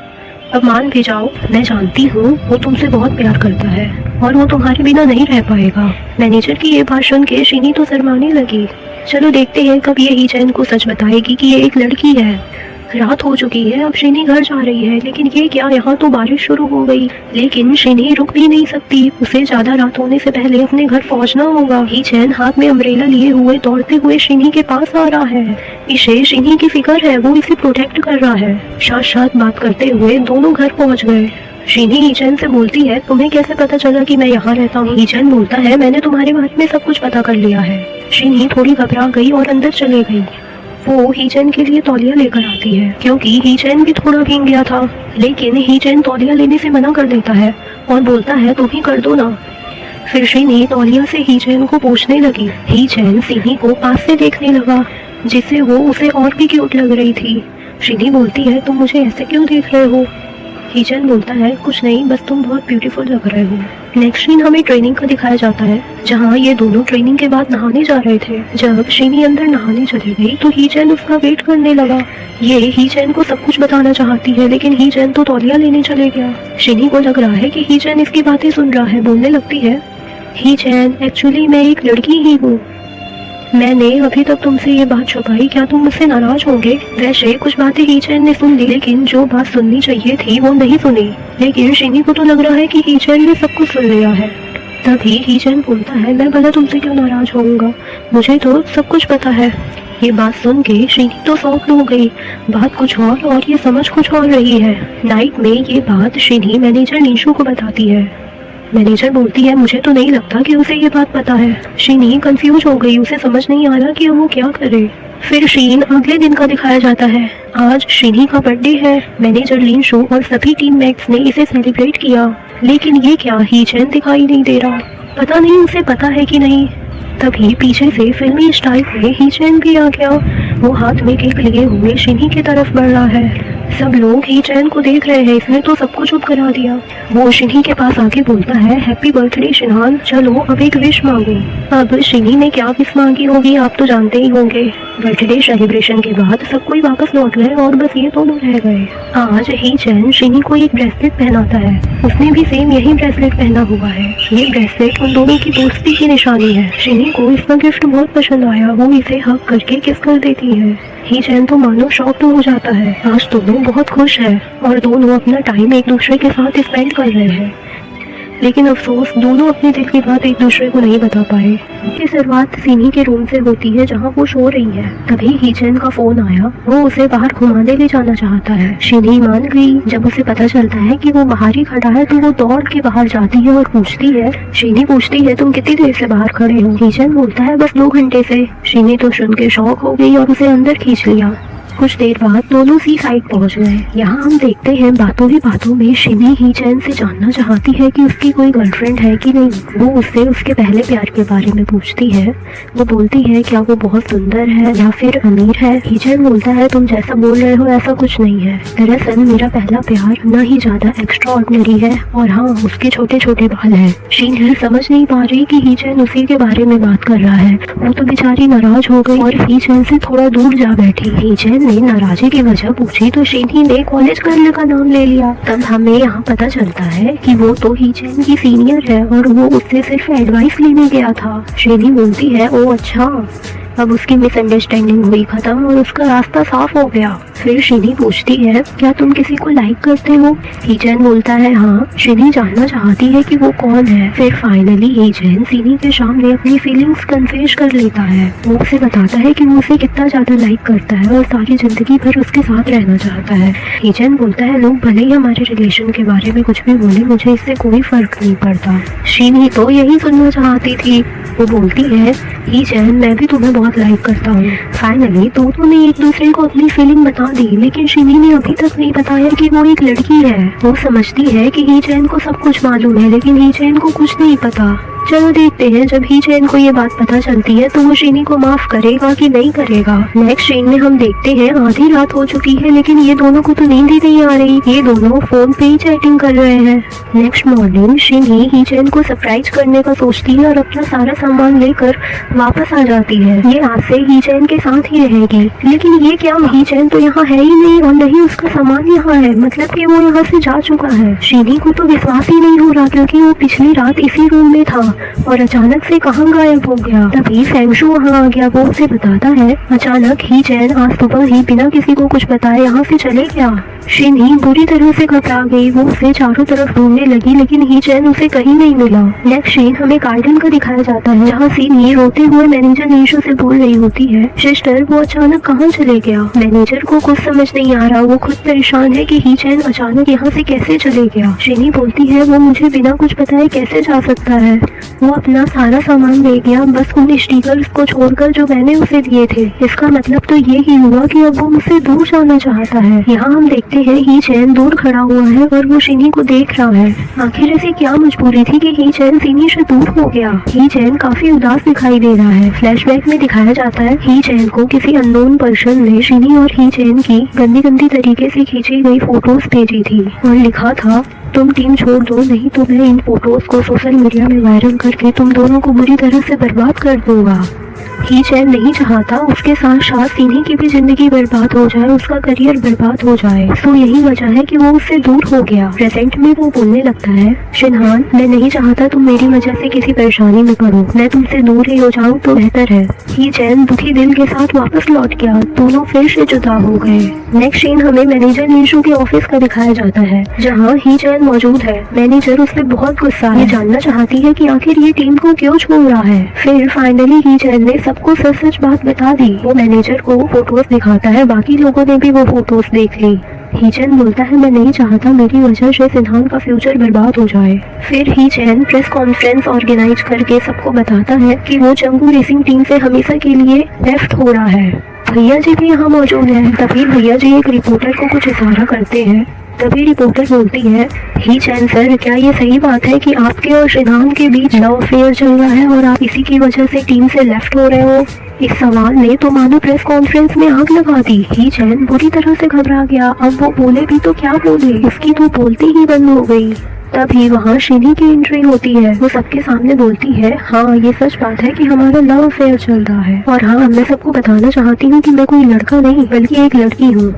अब मान भी जाओ, मैं जानती हूँ वो तुमसे बहुत प्यार करता है और वो तुम्हारे बिना नहीं रह पाएगा। मैनेजर की ये बात सुन के शिनी तो शर्माने लगी। चलो देखते हैं कब ये ही चैन को सच बताएगी कि ये एक लड़की है। रात हो चुकी है, अब शिनी घर जा रही है, लेकिन ये क्या, यहाँ तो बारिश शुरू हो गई। लेकिन शिनी रुक भी नहीं सकती, उसे ज्यादा रात होने से पहले अपने घर पहुँचना होगा। ही चैन हाथ में अम्ब्रेला लिए हुए दौड़ते हुए शिनी के पास आ रहा है। इसे शिनी की फिक्र है, वो इसे प्रोटेक्ट कर रहा है। साथ साथ बात करते हुए दोनों घर पहुँच गए। शिनी ही चैन से बोलती है तुम्हें कैसे पता चला कि मैं यहाँ रहता हूँ। ही चैन बोलता है मैंने तुम्हारे बारे में सब कुछ पता कर लिया है। शिनी थोड़ी घबरा गई और अंदर चले गई। वो ही चैन के लिए तौलिया लेकर आती है क्योंकि ही चैन भी थोड़ा भीग गया था, लेकिन ही चैन तौलिया लेने से मना कर देता है और बोलता है तुम ही कर दो ना। फिर शिनी तौलिया से ही चैन को पूछने लगी। ही चैन शिनी को पास से देखने लगा जिससे वो उसे और भी क्यूट लग रही थी। शिनी बोलती है तुम मुझे ऐसे क्यों देख रहे हो? हीचन बोलता है कुछ नहीं, बस तुम बहुत ब्यूटीफुल लग रहे हो। नेक्स्ट सीन हमें ट्रेनिंग का दिखाया जाता है, जहाँ ये दोनों ट्रेनिंग के बाद नहाने जा रहे थे। जब शिनी अंदर नहाने चली गई तो हीचन उसका वेट करने लगा। ये हीचन को सब कुछ बताना चाहती है, लेकिन हीचन तो तौलिया लेने चले गया। शिनी को लग रहा है कि हीचन इसकी बातें सुन रहा है। बोलने लगती है हीचन, एक्चुअली मैं एक लड़की ही हूँ, मैंने अभी तक तुमसे ये बात छुपाई, क्या तुम मुझसे नाराज होंगे? वैसे कुछ बातें हीचन ने सुन ली, लेकिन जो बात सुननी चाहिए थी वो नहीं सुनी। लेकिन शिनी को तो लग रहा है कि हीचन ने सब कुछ सुन लिया है। तभी हीचन बोलता है मैं भला तुमसे क्यों नाराज होऊंगा, मुझे तो सब कुछ पता है। ये बात सुन के शिनी तो शॉक हो गई। बात कुछ और ये समझ कुछ और रही है। नाइट में ये बात शिनी मैनेजर निशु को बताती है। मैनेजर बोलती है मुझे तो नहीं लगता कि उसे ये बात पता है। शिनी कंफ्यूज हो गई, उसे समझ नहीं आ रहा कि वो क्या करे। फिर सीन अगले दिन का दिखाया जाता है। आज शिनी का बर्थडे है। मैनेजर लिंशु और सभी टीममेट्स ने इसे सेलिब्रेट किया, लेकिन ये क्या हीचन दिखाई नहीं दे रहा। पता नहीं उसे पता है कि नहीं। तभी पीछे से फिल्मी स्टाइल में हीचन भी आ गया। वो हाथ में केक लिए हुए शिनी की तरफ बढ़ रहा है। सब लोग हीचन को देख रहे हैं, इसने तो सबको चुप करा दिया। वो शिनी के पास आके बोलता है हैप्पी बर्थडे शिनहान, चलो अब एक विश मांगो। अब शिनी ने क्या विश मांगी होगी आप तो जानते ही होंगे। बर्थडे सेलिब्रेशन के बाद सब कोई वापस लौट गए और बस ये दोनों रह गए। आज हीचन शिनी को एक ब्रेसलेट पहनाता है। उसने भी सेम यही ब्रेसलेट पहना हुआ है। ये ब्रेसलेट उन दोनों की दोस्ती की निशानी है। शिनी को इसका गिफ्ट बहुत पसंद आया, वो इसे हग करके किस कर देती है। हीचन तो मानो शॉक्ड हो जाता है। आज दोनों बहुत खुश है और दोनों अपना टाइम एक दूसरे के साथ स्पेंड कर रहे हैं, लेकिन अफसोस दोनों अपने दिल की बात एक दूसरे को नहीं बता पाए। इसकी शुरुआत सिनी के रूम से होती है, जहाँ वो सो रही है। तभी हीचन का फोन आया। वो उसे बाहर घुमाने ले जाना चाहता है। शिनी मान गई। जब उसे पता चलता है कि वो बाहर ही खड़ा है तो वो दौड़ के बाहर जाती है और पूछती है। शिनी पूछती है तुम कितनी देर से बाहर खड़े हो? हीचन बोलता है बस 2 घंटे से। शिनी तो सुन के शॉक हो गई और उसे अंदर खींच लिया। कुछ देर बाद दोनों सी साइड पहुंच गए। यहाँ हम देखते हैं बातों ही बातों में शिनी हीचन से जानना चाहती है कि उसकी कोई गर्लफ्रेंड है कि नहीं। वो उससे उसके पहले प्यार के बारे में पूछती है। वो बोलती है क्या वो बहुत सुंदर है या फिर अमीर है? हीचन बोलता है तुम जैसा बोल रहे हो ऐसा कुछ नहीं है। दरअसल मेरा पहला प्यार न ही ज्यादा एक्स्ट्रा ऑर्डिनरी है और हाँ उसके छोटे छोटे बाल है। शिनी समझ नहीं पा रही कि हीचन उसी के बारे में बात कर रहा है। वो तो बेचारी नाराज हो गई और हीचन से थोड़ा दूर जा बैठी। हीचन नाराजी की वजह पूछी तो शिनी ने कॉलेज गर्ल का नाम ले लिया। तब हमें यहाँ पता चलता है कि वो तो हीचन की सीनियर है और वो उससे सिर्फ एडवाइस लेने गया था। शिनी बोलती है ओ अच्छा। अब उसकी मिसअंडरस्टैंडिंग हुई खत्म और उसका रास्ता साफ हो गया। फिर शिनी पूछती है क्या तुम किसी को लाइक करते हो? हीचन बोलता है हाँ। शिनी जानना चाहती है कि वो कौन है। फिर फाइनली हीचन शिनी के सामने अपनी फीलिंग्स कन्फेस कर लेता है। वो उसे बताता है कि वो उसे कितना ज्यादा लाइक करता है और सारी जिंदगी भर उसके साथ रहना चाहता है। हीचन बोलता है लोग भले ही हमारे रिलेशन के बारे में कुछ भी बोले, मुझे इससे कोई फर्क नहीं पड़ता। शिनी तो यही सुनना चाहती थी। वो बोलती है हीचन मैं भी तुम्हें बहुत लाइक करता हूँ। फाइनली दोनों ने एक दूसरे को अपनी फीलिंग बता दी, लेकिन शिनी ने अभी तक नहीं बताया कि वो एक लड़की है। वो समझती है कि हीचन को सब कुछ मालूम है, लेकिन हीचन को कुछ नहीं पता। चलो देखते हैं जब हीचन को ये बात पता चलती है तो वो शिनी को माफ करेगा कि नहीं करेगा। नेक्स्ट सीन में हम देखते हैं आधी रात हो चुकी है, लेकिन ये दोनों को तो नींद ही नहीं आ रही। ये दोनों फोन पे ही चैटिंग कर रहे हैं। नेक्स्ट मॉर्निंग शिनी हीचन को सरप्राइज करने का सोचती है और अपना सारा सामान लेकर वापस आ जाती है। ये आज से हीचन के साथ ही रहेगी। लेकिन ये क्या, हीचन तो यहाँ है ही नहीं और नहीं उसका सामान यहाँ है, मतलब कि वो यहाँ से जा चुका है। शिनी को तो विश्वास ही नहीं हो रहा क्योंकि वो पिछली रात इसी रूम में था और अचानक से कहाँ गायब हो गया। तभी फेंगशु वहाँ आ गया। वो उसे बताता है अचानक हीचन आज सुबह ही बिना किसी को कुछ बताए यहाँ से चले गया। शिनी बुरी तरह से घबरा गई। वो उसे चारों तरफ ढूंढने लगी, लेकिन हीचन उसे कहीं नहीं मिला। नेक्स्ट सीन हमें गार्डन का दिखाया जाता है, जहाँ सिनी रोते हुए मैनेजर निशु से बोल रही होती है सिस्टर वो अचानक कहाँ चले गया। मैनेजर को कुछ समझ नहीं आ रहा। वो खुद परेशान है कि हीचन अचानक यहाँ से कैसे चले गया। शिनी बोलती है वो मुझे बिना कुछ बताए कैसे जा सकता है। वो अपना सारा सामान ले गया, बस उन स्टिकर्स को छोड़कर जो मैंने उसे दिए थे। इसका मतलब तो ये ही हुआ कि अब वो मुझसे दूर जाना चाहता है। यहाँ हम देखते देखते हैं ही चैन दूर खड़ा हुआ है और वो शिनी को देख रहा है। आखिर ऐसी क्या मजबूरी थी कि ही चैन शिनी से दूर हो गया। ही चैन काफी उदास दिखाई दे रहा है। फ्लैशबैक में दिखाया जाता है ही चैन को किसी अननोन पर्सन ने शिनी और ही चैन की गंदी गंदी तरीके से खींची गई फोटोज भेजी थी और लिखा था, तुम टीम छोड़ दो, नहीं तो मैं इन फोटोज को सोशल मीडिया में वायरल करके तुम दोनों को बुरी तरह से बर्बाद कर दूंगा। ही चैन नहीं चाहता उसके साथ साथ शिनी की भी जिंदगी बर्बाद हो जाए, उसका करियर बर्बाद हो जाए। तो यही वजह है कि वो उससे दूर हो गया। प्रेजेंट में वो बोलने लगता है, शिनहान मैं नहीं चाहता तुम मेरी वजह से किसी परेशानी में पड़ो, मैं तुमसे दूर ही हो जाऊं तो बेहतर है। ही चैन दुखी दिल के साथ वापस लौट गया। दोनों फिर से जुदा हो गए। नेक्स्ट सीन हमें मैनेजर नीशू के ऑफिस का दिखाया जाता है, जहाँ ही चैन मौजूद है। मैनेजर उससे बहुत गुस्सा है, जानना चाहती है कि आखिर ये टीम को क्यों छोड़ रहा है। फिर फाइनली ही चैन ने सबको सच सच बात बता दी। वो मैनेजर को फोटोज दिखाता है, बाकी लोगों ने भी वो फोटोज देख ली। ही चैन बोलता है, मैं नहीं चाहता मेरी वजह से सिन्हान का फ्यूचर बर्बाद हो जाए। फिर ही चैन प्रेस कॉन्फ्रेंस ऑर्गेनाइज करके सबको बताता है कि वो चंगू रेसिंग टीम से हमेशा के लिए लेफ्ट हो रहा है। भैया जी भी यहाँ मौजूद है। तभी भैया जी एक रिपोर्टर को कुछ इशारा करते हैं। तभी रिपोर्टर बोलती है, ही चैन सर क्या ये सही बात है कि आपके और शिनहान के बीच लव अफेयर चल रहा है और आप इसी की वजह से टीम से लेफ्ट हो रहे हो? इस सवाल ने तो मानो प्रेस कॉन्फ्रेंस में आग लगा दी। ही चैन बुरी तरह से घबरा गया। अब वो बोले भी तो क्या बोले, उसकी तो बोलती ही बंद हो गई। तभी वहाँ शिनी की एंट्री होती है। वो सबके सामने बोलती है, हाँ ये सच बात है कि हमारा लव अफेयर चल रहा है और हाँ मैं सबको बताना चाहती हूँ कि मैं कोई लड़का नहीं बल्कि एक लड़की हूँ।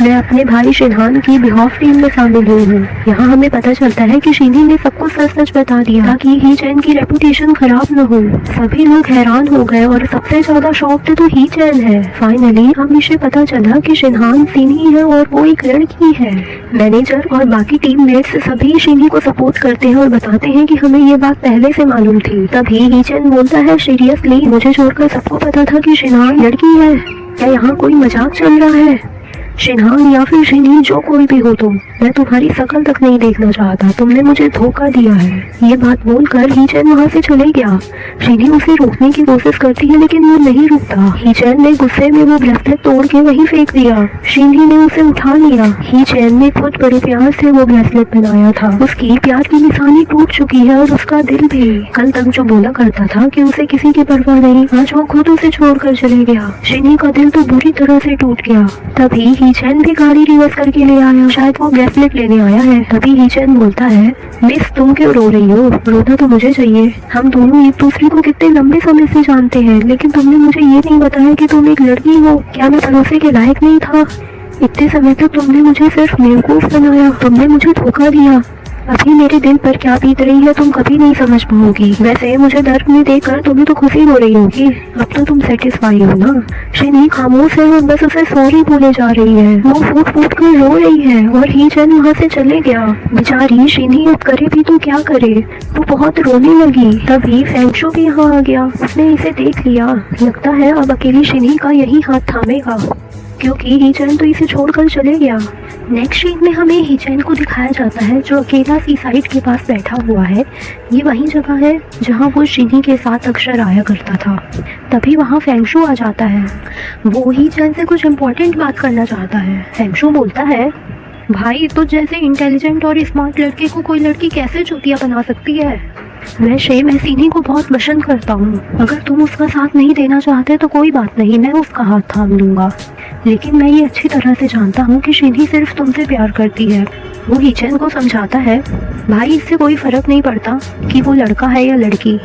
मैं अपने भाई शिनहान की बिहाफ टीम में शामिल हुई हूँ। यहाँ हमें पता चलता है कि शिनी ने सबको सच सच बता दिया ताकि ही चैन की रेपुटेशन खराब न हो। सभी लोग हैरान हो गए और सबसे ज्यादा शॉक्ड तो ही चैन है। फाइनली हमें इसे पता चला कि शिनहान शिनी है और वो एक लड़की है। मैनेजर और बाकी टीममेट्स सभी शिनी को सपोर्ट करते हैं और बताते हैं कि हमें ये बात पहले से मालूम थी। तभी ही चैन बोलता है, सीरियसली मुझे छोड़कर सबको पता था कि शिनहान लड़की है। क्या यहाँ कोई मजाक चल रहा है? शिनहान या फिर शिनी जो कोई भी हो तुम, मैं तुम्हारी शक्ल तक नहीं देखना चाहता। तुमने मुझे धोखा दिया है। ये बात बोलकर ही चैन वहाँ से चले गया। शिनी उसे रोकने की कोशिश करती है लेकिन वो नहीं रुकता। ही चैन ने गुस्से में वो ब्रेसलेट तोड़ के वहीं फेंक दिया। शिनी ने उसे उठा लिया। ही चैन ने खुद बड़े प्यार से वो ब्रेसलेट पहनाया था। उसकी प्यार की निशानी टूट चुकी है और उसका दिल भी। कल तक जो बोला करता था कि उसे किसी की परवाह नहीं, आज वो खुद उसे छोड़कर चले गया। शिनी का दिल तो बुरी तरह से टूट गया। तभी ही चैन भी गाड़ी रिवर्स करके ले आया, शायद वो ब्रेसलेट लेने आया है। तभी ही चैन बोलता है, मिस तुम क्यों रो रही हो? रोना तो मुझे चाहिए। हम दोनों एक दूसरे को कितने लंबे समय से जानते हैं, लेकिन तुमने मुझे ये नहीं बताया कि तुम एक लड़की हो। क्या मैं भरोसे के लायक नहीं था? इतने समय तक तुमने मुझे सिर्फ बेवकूफ बनाया, तुमने मुझे धोखा दिया। अभी मेरे दिल पर क्या बीत रही है तुम कभी नहीं समझ पाओगी। वैसे मुझे दर्द में देखकर तुम्हें तो खुशी हो रही होगी। अब तो तुम सेटिस्फाई हो ना? शिनी खामोश है और बस उसे सॉरी बोले जा रही है। वो फूट फूट कर रो रही है और ही चैन वहाँ से चले गया। बेचारी शिनी अब करे भी तो क्या करे, वो बहुत रोने लगी। तभी फेंगशू भी यहाँ आ गया। उसने इसे देख लिया। लगता है अब अकेली शिनी का यही हाथ थामेगा, क्योंकि ही चैन तो इसे छोड़कर चले गया। नेक्स्ट सीन में हमें ही चैन को दिखाया जाता है जो अकेला सी साइड के पास बैठा हुआ है। ये वही जगह है जहाँ वो शिनी के साथ अक्सर आया करता था। तभी वहाँ फेंगशू आ जाता है। वो ही चैन से कुछ इम्पोर्टेंट बात करना चाहता है। फेंगशू बोलता है, भाई तो जैसे इंटेलिजेंट और स्मार्ट लड़के को कोई लड़की कैसे चूतिया बना सकती है? मैं शिनी को बहुत पसंद करता हूँ। अगर तुम उसका साथ नहीं देना चाहते तो कोई बात नहीं, मैं उसका हाथ थाम लूंगा। लेकिन मैं ये अच्छी तरह से जानता हूँ कि शिनी सिर्फ तुमसे प्यार करती है। वो ही चैन को समझाता है, भाई इससे कोई फर्क नहीं पड़ता कि वो लड़का है या लड़की,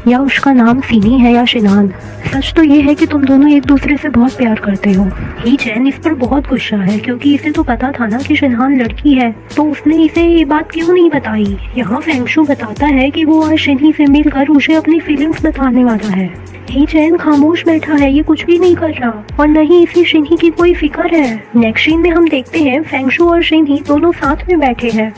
या उसका नाम सिनी है या शिनान। सच तो ये है कि तुम दोनों एक दूसरे से बहुत प्यार करते हो। ही चैन इस पर बहुत गुस्सा है क्योंकि इसे तो पता था ना कि शिनहान लड़की है, तो उसने इसे ये बात क्यों नहीं बताई। यहाँ फेंगशू बताता है कि वो आज शिनी से मिलकर उसे अपनी फीलिंग्स बताने वाला है। ही चैन खामोश बैठा है, ये कुछ भी नहीं कर रहा और न ही इसे शिनी की कोई फिक्र है। नेक्स्ट सीन में हम देखते हैं फेंगशू और शिनी दोनों साथ में बैठे हैं।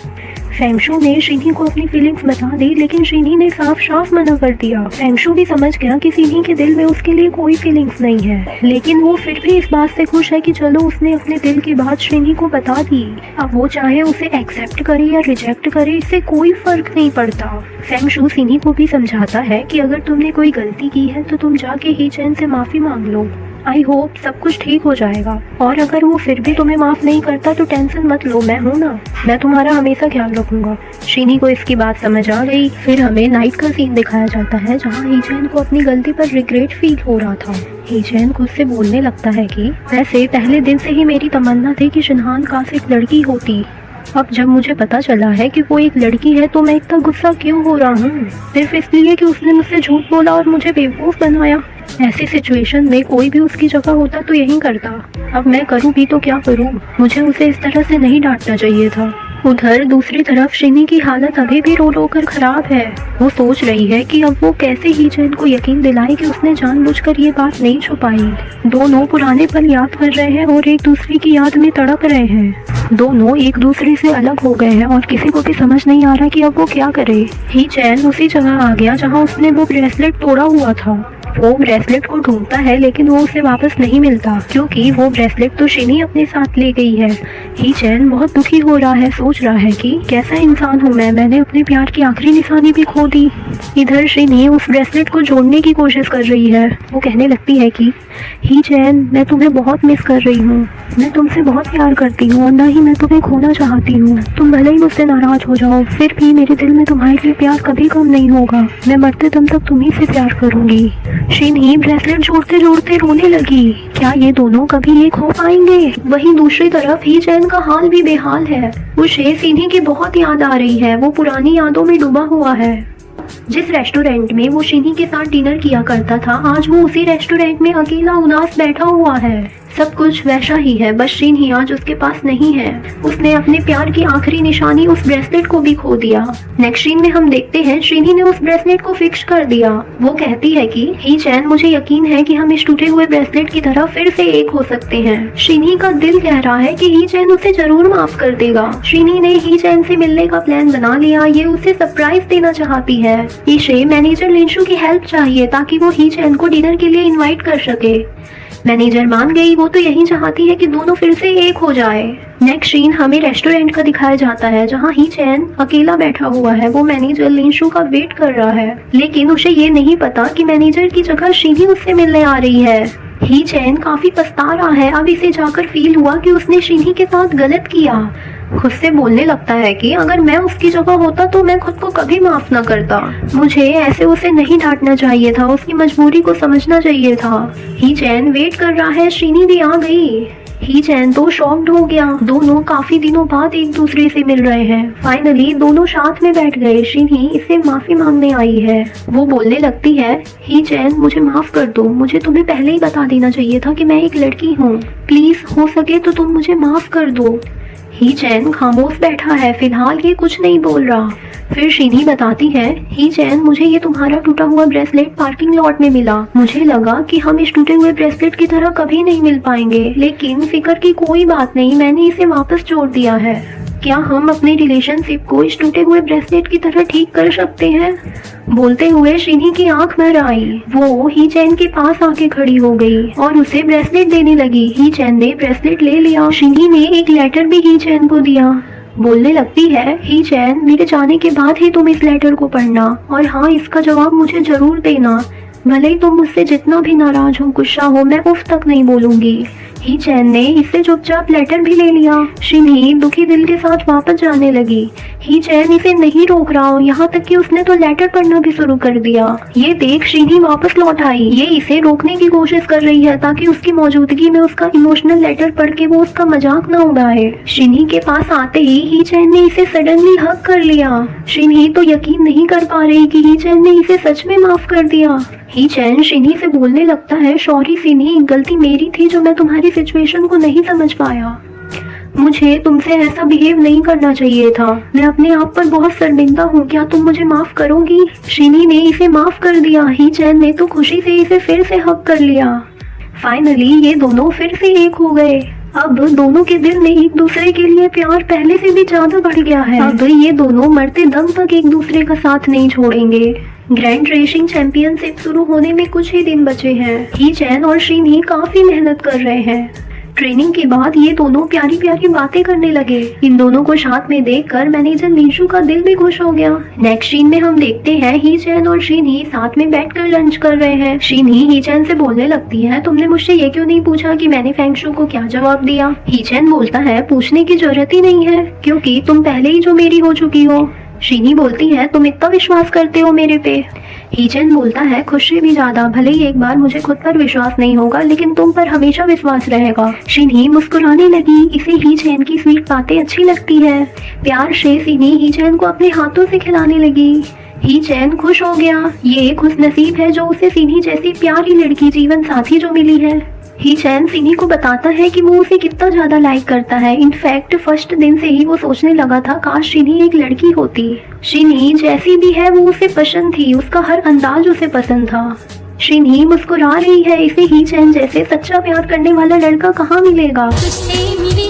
फेंगशू ने शिनी को अपनी फीलिंग्स बता दी लेकिन शिनी ने साफ साफ मना कर दिया। फेंगशू भी समझ गया कि शिनी के दिल में उसके लिए कोई फीलिंग्स नहीं है, लेकिन वो फिर भी इस बात से खुश है कि चलो उसने अपने दिल की बात शिनी को बता दी। अब वो चाहे उसे एक्सेप्ट करे या रिजेक्ट करे, इससे कोई फर्क नहीं पड़ता। फेंगशू शिनी को भी समझाता है कि अगर तुमने कोई गलती की है तो तुम जाके ही चैन से माफी मांग लो। आई होप सब कुछ ठीक हो जाएगा, और अगर वो फिर भी तुम्हें माफ नहीं करता तो टेंशन मत लो, मैं हूँ ना, मैं तुम्हारा हमेशा ख्याल रखूंगा। शिनी को इसकी बात समझ आ गई। फिर हमें नाइट का सीन दिखाया जाता है जहाँ हीचैन को अपनी गलती पर रिग्रेट फील हो रहा था। हीचैन खुद से बोलने लगता है कि वैसे पहले दिन से ही मेरी तमन्ना थी कि शिनहान काश एक लड़की होती। अब जब मुझे पता चला है कि वो एक लड़की है तो मैं इतना गुस्सा क्यों हो रहा हूँ, सिर्फ इसलिए कि उसने मुझसे झूठ बोला और मुझे बेवकूफ़ बनवाया। ऐसी सिचुएशन में कोई भी उसकी जगह होता तो यही करता। अब मैं करूँ भी तो क्या करूँ, मुझे उसे इस तरह से नहीं डांटना चाहिए था। उधर दूसरी तरफ शिनी की हालत अभी भी रो रो कर खराब है। वो सोच रही है कि अब वो कैसे हीचैन को यकीन दिलाए कि उसने जानबूझकर ये बात नहीं छुपाई। दोनों पुराने पल याद कर रहे हैं और एक दूसरे की याद में तड़प रहे हैं। दोनों एक दूसरे से अलग हो गए हैं और किसी को भी समझ नहीं आ रहा कि अब वो क्या करे। हीचैन उसी जगह आ गया जहाँ उसने वो ब्रेसलेट तोड़ा हुआ था। वो ब्रेसलेट को ढूंढता है लेकिन वो उसे वापस नहीं मिलता, क्योंकि वो ब्रेसलेट तो शिनी अपने साथ ले गई है। हीचैन बहुत दुखी हो रहा है, सोच रहा है कि कैसा इंसान हूँ मैंने अपने प्यार की आखिरी निशानी भी खो दी। इधर शिनी उस ब्रेसलेट को जोड़ने की कोशिश कर रही है। वो कहने लगती है कि हीचैन, मैं तुम्हें बहुत मिस कर रही हूँ, मैं तुमसे बहुत प्यार करती हूँ और ना ही मैं तुम्हें खोना चाहती हूँ। तुम भले ही मुझसे नाराज हो जाओ, फिर भी मेरे दिल में तुम्हारे लिए प्यार कभी कम नहीं होगा। मैं मरते दम तक तुम्ही से प्यार करूंगी। शिनी ब्रेसलेट जोड़ते जोड़ते रोने लगी। क्या ये दोनों कभी एक हो पाएंगे? वहीं दूसरी तरफ हीचैन का हाल भी बेहाल है। उसे शिनी की बहुत याद आ रही है। वो पुरानी यादों में डूबा हुआ है। जिस रेस्टोरेंट में वो शिनी के साथ डिनर किया करता था, आज वो उसी रेस्टोरेंट में अकेला उदास बैठा हुआ है। सब कुछ वैसा ही है, बस शिनी आज उसके पास नहीं है। उसने अपने प्यार की आखिरी निशानी उस ब्रेसलेट को भी खो दिया। नेक्स्ट सीन में हम देखते हैं शिनी ने उस ब्रेसलेट को फिक्स कर दिया। वो कहती है कि हीचैन, मुझे यकीन है कि हम इस टूटे हुए ब्रेसलेट की तरह फिर से एक हो सकते हैं। शिनी का दिल कह रहा है कि हीचैन उसे जरूर माफ कर देगा। शिनी ने हीचैन से मिलने का प्लान बना लिया। ये उसे सरप्राइज देना चाहती है। इसे मैनेजर लिंशु की हेल्प चाहिए ताकि वो हीचैन को डिनर के लिए इन्वाइट कर सके। मैनेजर मान गई। वो तो यही चाहती है कि दोनों फिर से एक हो जाए। नेक्स्ट सीन हमें रेस्टोरेंट का दिखाया जाता है जहां हीचैन अकेला बैठा हुआ है। वो मैनेजर लिंशु का वेट कर रहा है, लेकिन उसे ये नहीं पता कि मैनेजर की जगह शिनी उससे मिलने आ रही है। हीचैन काफी पछता रहा है। अब इसे जाकर फील हुआ कि उसने शिनी के साथ गलत किया। खुद से बोलने लगता है कि अगर मैं उसकी जगह होता तो मैं खुद को कभी माफ न करता। मुझे ऐसे उसे नहीं डांटना चाहिए था, उसकी मजबूरी को समझना चाहिए था। हीचैन वेट कर रहा है। शिनी भी आ गई। हीचैन तो शॉक्ड हो गया। दोनों काफी दिनों बाद एक दूसरे से मिल रहे हैं। फाइनली दोनों साथ में बैठ गए। शिनी इससे माफी मांगने आई है। वो बोलने लगती है, हीचैन, मुझे माफ कर दो। मुझे तुम्हें पहले ही बता देना चाहिए था कि मैं एक लड़की हूँ। प्लीज हो सके तो तुम मुझे माफ कर दो। हीचैन खामोश बैठा है। फिलहाल ये कुछ नहीं बोल रहा। फिर शिनी बताती है, हीचैन, मुझे ये तुम्हारा टूटा हुआ ब्रेसलेट पार्किंग लॉट में मिला। मुझे लगा कि हम इस टूटे हुए ब्रेसलेट की तरह कभी नहीं मिल पाएंगे, लेकिन फिक्र की कोई बात नहीं, मैंने इसे वापस जोड़ दिया है। क्या हम अपने रिलेशनशिप को इस टूटे हुए ब्रेसलेट की तरह ठीक कर सकते हैं? बोलते हुए शिनी की आंख भर आई। वो हीचैन के पास आके खड़ी हो गई और उसे ब्रेसलेट देने लगी। हीचैन ने ब्रेसलेट ले लिया। शिनी ने एक लेटर भी हीचैन को दिया। बोलने लगती है, हीचैन, मेरे जाने के बाद ही तुम इस लेटर को पढ़ना, और हाँ, इसका जवाब मुझे जरूर देना। भले ही तुम मुझसे जितना भी नाराज हो, गुस्सा हो, मैं उफ तक नहीं बोलूंगी। हीचैन ने इससे चुपचाप लेटर भी ले लिया। शिनी दुखी दिल के साथ वापस जाने लगी। हीचैन इसे नहीं रोक रहा, यहाँ तक कि उसने तो लेटर पढ़ना भी शुरू कर दिया। ये देख शिनी वापस लौट आई। ये इसे रोकने की कोशिश कर रही है ताकि उसकी मौजूदगी में उसका इमोशनल लेटर पढ़ के वो उसका मजाक न उड़ाए। शिनी के पास आते ही हीचैन ने इसे सडनली हक कर लिया। शिनी तो यकीन नहीं कर पा रही कि हीचैन ने इसे सच में माफ कर दिया। हीचैन शिनी से बोलने लगता है, सॉरी शिनी, गलती मेरी थी जो मैं तुम्हारी सिचुएशन को नहीं समझ पाया। मुझे तुमसे ऐसा बिहेव नहीं करना चाहिए था। मैं अपने आप पर बहुत शर्मिंदा हूँ। क्या तुम मुझे माफ करोगी? शिनी ने इसे माफ कर दिया। हीचैन ने तो खुशी से इसे फिर से हक कर लिया। फाइनली ये दोनों फिर से एक हो गए। अब दोनों के दिल में एक दूसरे के लिए प्यार पहले से भी ज्यादा बढ़ गया है। अब ये दोनों मरते दम तक एक दूसरे का साथ नहीं छोड़ेंगे। ग्रैंड रेसिंग चैंपियनशिप शुरू होने में कुछ ही दिन बचे हैं। हीचैन और शिनी काफी मेहनत कर रहे हैं। ट्रेनिंग के बाद ये दोनों प्यारी प्यारी बातें करने लगे। इन दोनों को साथ में देखकर मैनेजर नीशू का दिल भी खुश हो गया। नेक्स्ट सीन में हम देखते हैं ही चैन और शिनही साथ में बैठकर लंच कर रहे हैं। शिनही ही चैन से बोलने लगती है, तुमने मुझसे ये क्यों नहीं पूछा कि मैंने फेंगशु को क्या जवाब दिया। ही चैन बोलता है, पूछने की जरूरत ही नहीं है क्योंकि तुम पहले ही जो मेरी हो चुकी हो। शिनही बोलती है, तुम इतना विश्वास करते हो मेरे पे। ही चैन बोलता है, खुद से भी ज्यादा। भले ही एक बार मुझे खुद पर विश्वास नहीं होगा लेकिन तुम पर हमेशा विश्वास रहेगा। शिनही मुस्कुराने लगी। इसे ही चैन की स्वीट बातें अच्छी लगती है। प्यार से शिनही ही चैन को अपने हाथों से खिलाने लगी। ही चैन खुश हो गया। ये एक खुश नसीब है जो उसे शिनही जैसी प्यारी लड़की जीवन साथी जो मिली है। ही चैन शिनही को बताता है कि वो उसे कितना ज्यादा लाइक करता है। इनफैक्ट फर्स्ट दिन से ही वो सोचने लगा था काश शिनही एक लड़की होती। शिनही जैसी भी है वो उसे पसंद थी, उसका हर अंदाज उसे पसंद था। शिनही मुस्कुरा रही है। इसे ही चैन जैसे सच्चा प्यार करने वाला लड़का कहाँ मिलेगा। तुझसे मिली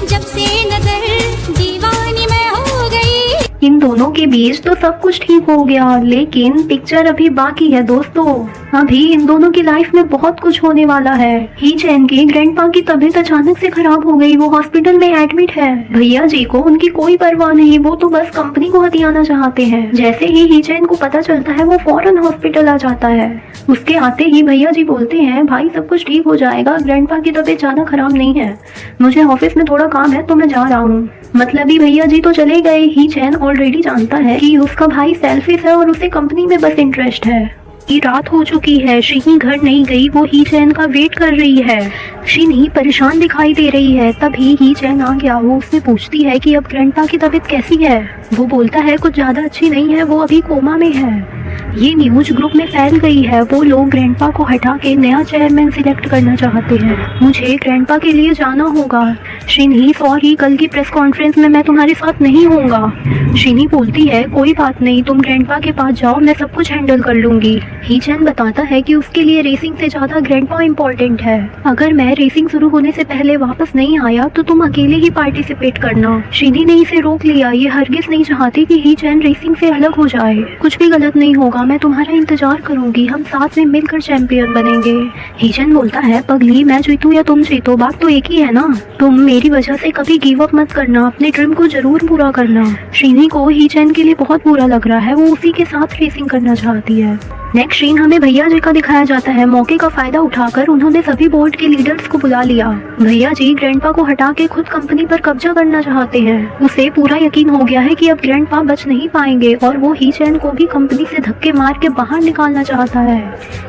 जब से नजर दीवानी मैं हो गई। इन दोनों के बीच तो सब कुछ ठीक हो गया लेकिन पिक्चर अभी बाकी है दोस्तों। अभी इन दोनों की लाइफ में बहुत कुछ होने वाला है। ही चैन के ग्रैंडपा की तबीयत अचानक से खराब हो गई। वो हॉस्पिटल में एडमिट है। भैया जी को उनकी कोई परवाह नहीं, वो तो बस कंपनी को हथियाना चाहते हैं। जैसे ही चैन को पता चलता है वो फौरन हॉस्पिटल आ जाता है। उसके आते ही भैया जी बोलते हैं, भाई सब कुछ ठीक हो जाएगा, ग्रैंडपा की तबीयत ज्यादा खराब नहीं है। मुझे ऑफिस में थोड़ा काम है तो मैं जा रहा हूँ। मतलब ही भैया जी तो चले गए। ही चैन ऑलरेडी जानता है कि उसका भाई सेल्फिश है और उसे कंपनी में बस इंटरेस्ट है। ये रात हो चुकी है। शिनही घर नहीं गई, वो ही चैन का वेट कर रही है। शिनही परेशान दिखाई दे रही है। तभी ही चैन आ गया। वो उससे पूछती है कि अब ग्रैंडपा की तबीयत कैसी है। वो बोलता है कुछ ज्यादा अच्छी नहीं है, वो अभी कोमा में है। ये न्यूज ग्रुप में फैल गई है। वो लोग ग्रैंडपा को हटा के नया चेयरमैन सिलेक्ट करना चाहते हैं। मुझे ग्रैंडपा के लिए जाना होगा। शिनही सॉरी, कल की प्रेस कॉन्फ्रेंस में मैं तुम्हारे साथ नहीं होऊंगा। शिनही बोलती है कोई बात नहीं, तुम ग्रैंडपा के पास जाओ, मैं सब कुछ हैंडल कर लूंगी। ही चैन बताता है कि उसके लिए रेसिंग से ज्यादा ग्रैंडपा इम्पोर्टेंट है। अगर मैं रेसिंग शुरू होने से पहले वापस नहीं आया तो तुम अकेले ही पार्टिसिपेट करना। शिनही ने इसे रोक लिया। ये हरगिज नहीं चाहती कि ही चैन रेसिंग से अलग हो जाए। कुछ भी गलत नहीं होगा, मैं तुम्हारा इंतजार करूंगी, हम साथ में मिलकर चैंपियन बनेंगे। ही चैन बोलता है, पगली मैं जीतूं या तुम जीतो, बात तो एक ही है ना। तुम मेरी वजह से कभी गिव अप मत करना, अपने ड्रीम को जरूर पूरा करना। शिनही को ही चैन के लिए बहुत बुरा लग रहा है। वो उसी के साथ रेसिंग करना चाहती है। नेक्स्ट सीन हमें भैया जी का दिखाया जाता है। मौके का फायदा उठाकर उन्होंने सभी बोर्ड के लीडर्स को बुला लिया। भैया जी ग्रैंडपा को हटा के खुद कंपनी पर कब्जा करना चाहते हैं। उसे पूरा यकीन हो गया है कि अब ग्रैंडपा बच नहीं पाएंगे और वो ही चैन को भी कंपनी से धक्के मार के बाहर निकालना चाहता है।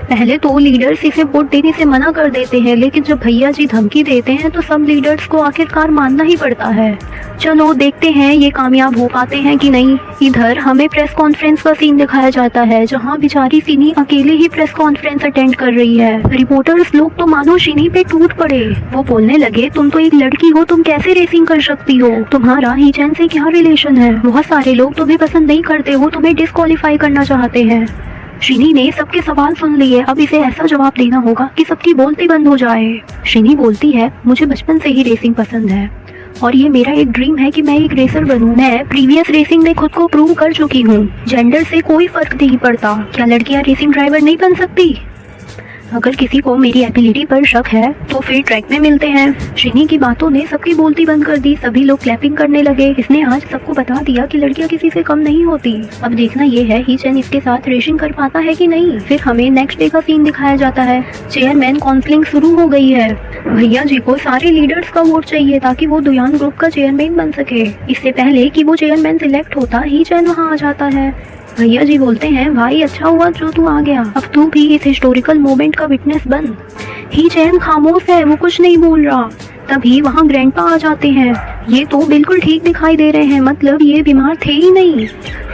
पहले तो लीडर्स इसे वोट देने से मना कर देते हैं लेकिन जब भैया जी धमकी देते हैं तो सब लीडर्स को आखिरकार मानना ही पड़ता है। चलो देखते हैं ये कामयाब हो पाते हैं कि नहीं। इधर हमें प्रेस कॉन्फ्रेंस का सीन दिखाया जाता है जहाँ बेचारी शिनही अकेले ही प्रेस कॉन्फ्रेंस अटेंड कर रही है। रिपोर्टर्स लोग तो मानो शिनही पे टूट पड़े। वो बोलने लगे, तुम तो एक लड़की हो, तुम कैसे रेसिंग कर सकती हो, तुम्हारा ही चैन से क्या रिलेशन है। बहुत सारे लोग तुम्हें पसंद नहीं करते, वो तुम्हें डिस्क्वालीफाई करना चाहते हैं। शिनही ने सबके सवाल सुन लिए। अब इसे ऐसा जवाब देना होगा कि सबकी बोलती बंद हो जाए। शिनही बोलती है, मुझे बचपन से ही रेसिंग पसंद है और ये मेरा एक ड्रीम है कि मैं एक रेसर बनूं। मैं प्रीवियस रेसिंग में खुद को प्रूव कर चुकी हूँ। जेंडर से कोई फर्क नहीं पड़ता। क्या लड़कियाँ रेसिंग ड्राइवर नहीं बन सकती? अगर किसी को मेरी एबिलिटी पर शक है तो फिर ट्रैक में मिलते हैं। शिनही की बातों ने सबकी बोलती बंद कर दी। सभी लोग क्लैपिंग करने लगे। इसने आज सबको बता दिया कि लड़कियां किसी से कम नहीं होती। अब देखना ये है ही चैन इसके साथ रेसिंग कर पाता है कि नहीं। फिर हमें नेक्स्ट डे का सीन दिखाया जाता है। चेयरमैन काउंसलिंग शुरू हो गई है। भैया जी को सारे लीडर्स का वोट चाहिए ताकि वो दुयान ग्रुप का चेयरमैन बन सके। इससे पहले कि वो चेयरमैन सिलेक्ट होता ही चैन वहाँ आ जाता है। भैया जी बोलते हैं, भाई अच्छा हुआ जो तू आ गया, अब तू भी इस हिस्टोरिकल मोमेंट का विटनेस बन। ही चैन खामोश है, वो कुछ नहीं बोल रहा। तभी वहाँ ग्रैंडपा आ जाते हैं। ये तो बिल्कुल ठीक दिखाई दे रहे हैं, मतलब ये बीमार थे ही नहीं।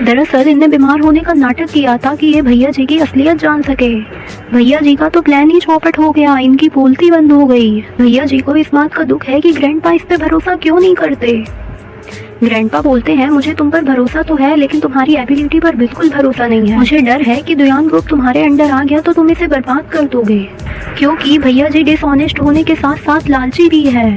दरअसल इनने बीमार होने का नाटक किया था कि ये भैया जी की असलियत जान सके। भैया जी का तो प्लान ही चौपट हो गया, इनकी बोलती बंद हो गई। भैया जी को इस बात का दुख है कि ग्रैंडपा इस पे भरोसा क्यों नहीं करते। ग्रैंडपा बोलते हैं, मुझे तुम पर भरोसा तो है लेकिन तुम्हारी एबिलिटी पर बिल्कुल भरोसा नहीं है। मुझे डर है कि दुयान ग्रुप तुम्हारे अंडर आ गया तो तुम इसे बर्बाद कर दोगे, क्योंकि भैया जी डिसऑनेस्ट होने के साथ साथ लालची भी है।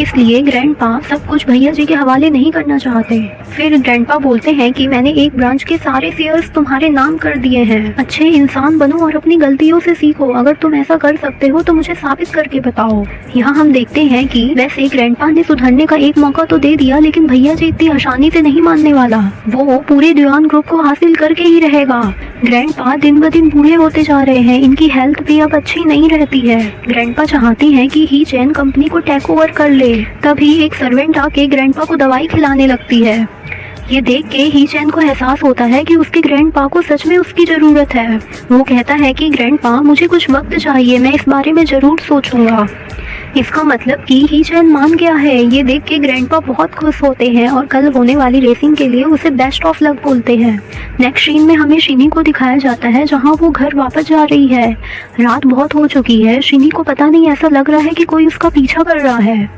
इसलिए ग्रैंडपा सब कुछ भैया जी के हवाले नहीं करना चाहते। फिर ग्रैंडपा बोलते हैं कि मैंने एक ब्रांच के सारे शेयर्स तुम्हारे नाम कर दिए हैं। अच्छे इंसान बनो और अपनी गलतियों से सीखो। अगर तुम ऐसा कर सकते हो तो मुझे साबित करके बताओ। यहाँ हम देखते हैं कि वैसे ग्रैंडपा ने सुधरने का एक मौका तो दे दिया, लेकिन भैया जी इतनी आसानी से नहीं मानने वाला। वो पूरे दीवान ग्रुप को हासिल करके ही रहेगा। ग्रैंडपा दिन ब दिन बूढ़े होते जा रहे हैं, इनकी हेल्थ भी अब अच्छी नहीं रहती है। ग्रैंडपा चाहती हैं कि ही चैन कंपनी को टेक ओवर कर ले। तभी एक सर्वेंट आके ग्रैंडपा को दवाई खिलाने लगती है। ये देख के ही चैन को एहसास होता है कि उसके ग्रैंडपा को सच में उसकी जरूरत है। वो कहता है कि ग्रैंडपा मुझे कुछ वक्त चाहिए, मैं इस बारे में जरूर सोचूंगा। इसका मतलब कि ही चैन मान गया है। ये देख के ग्रैंडपा बहुत खुश होते हैं और कल होने वाली रेसिंग के लिए उसे बेस्ट ऑफ लक बोलते हैं। नेक्स्ट सीन में हमें शिनी को दिखाया जाता है, जहां वो घर वापस जा रही है। रात बहुत हो चुकी है। शिनी को पता नहीं, ऐसा लग रहा है कि कोई उसका पीछा कर रहा है।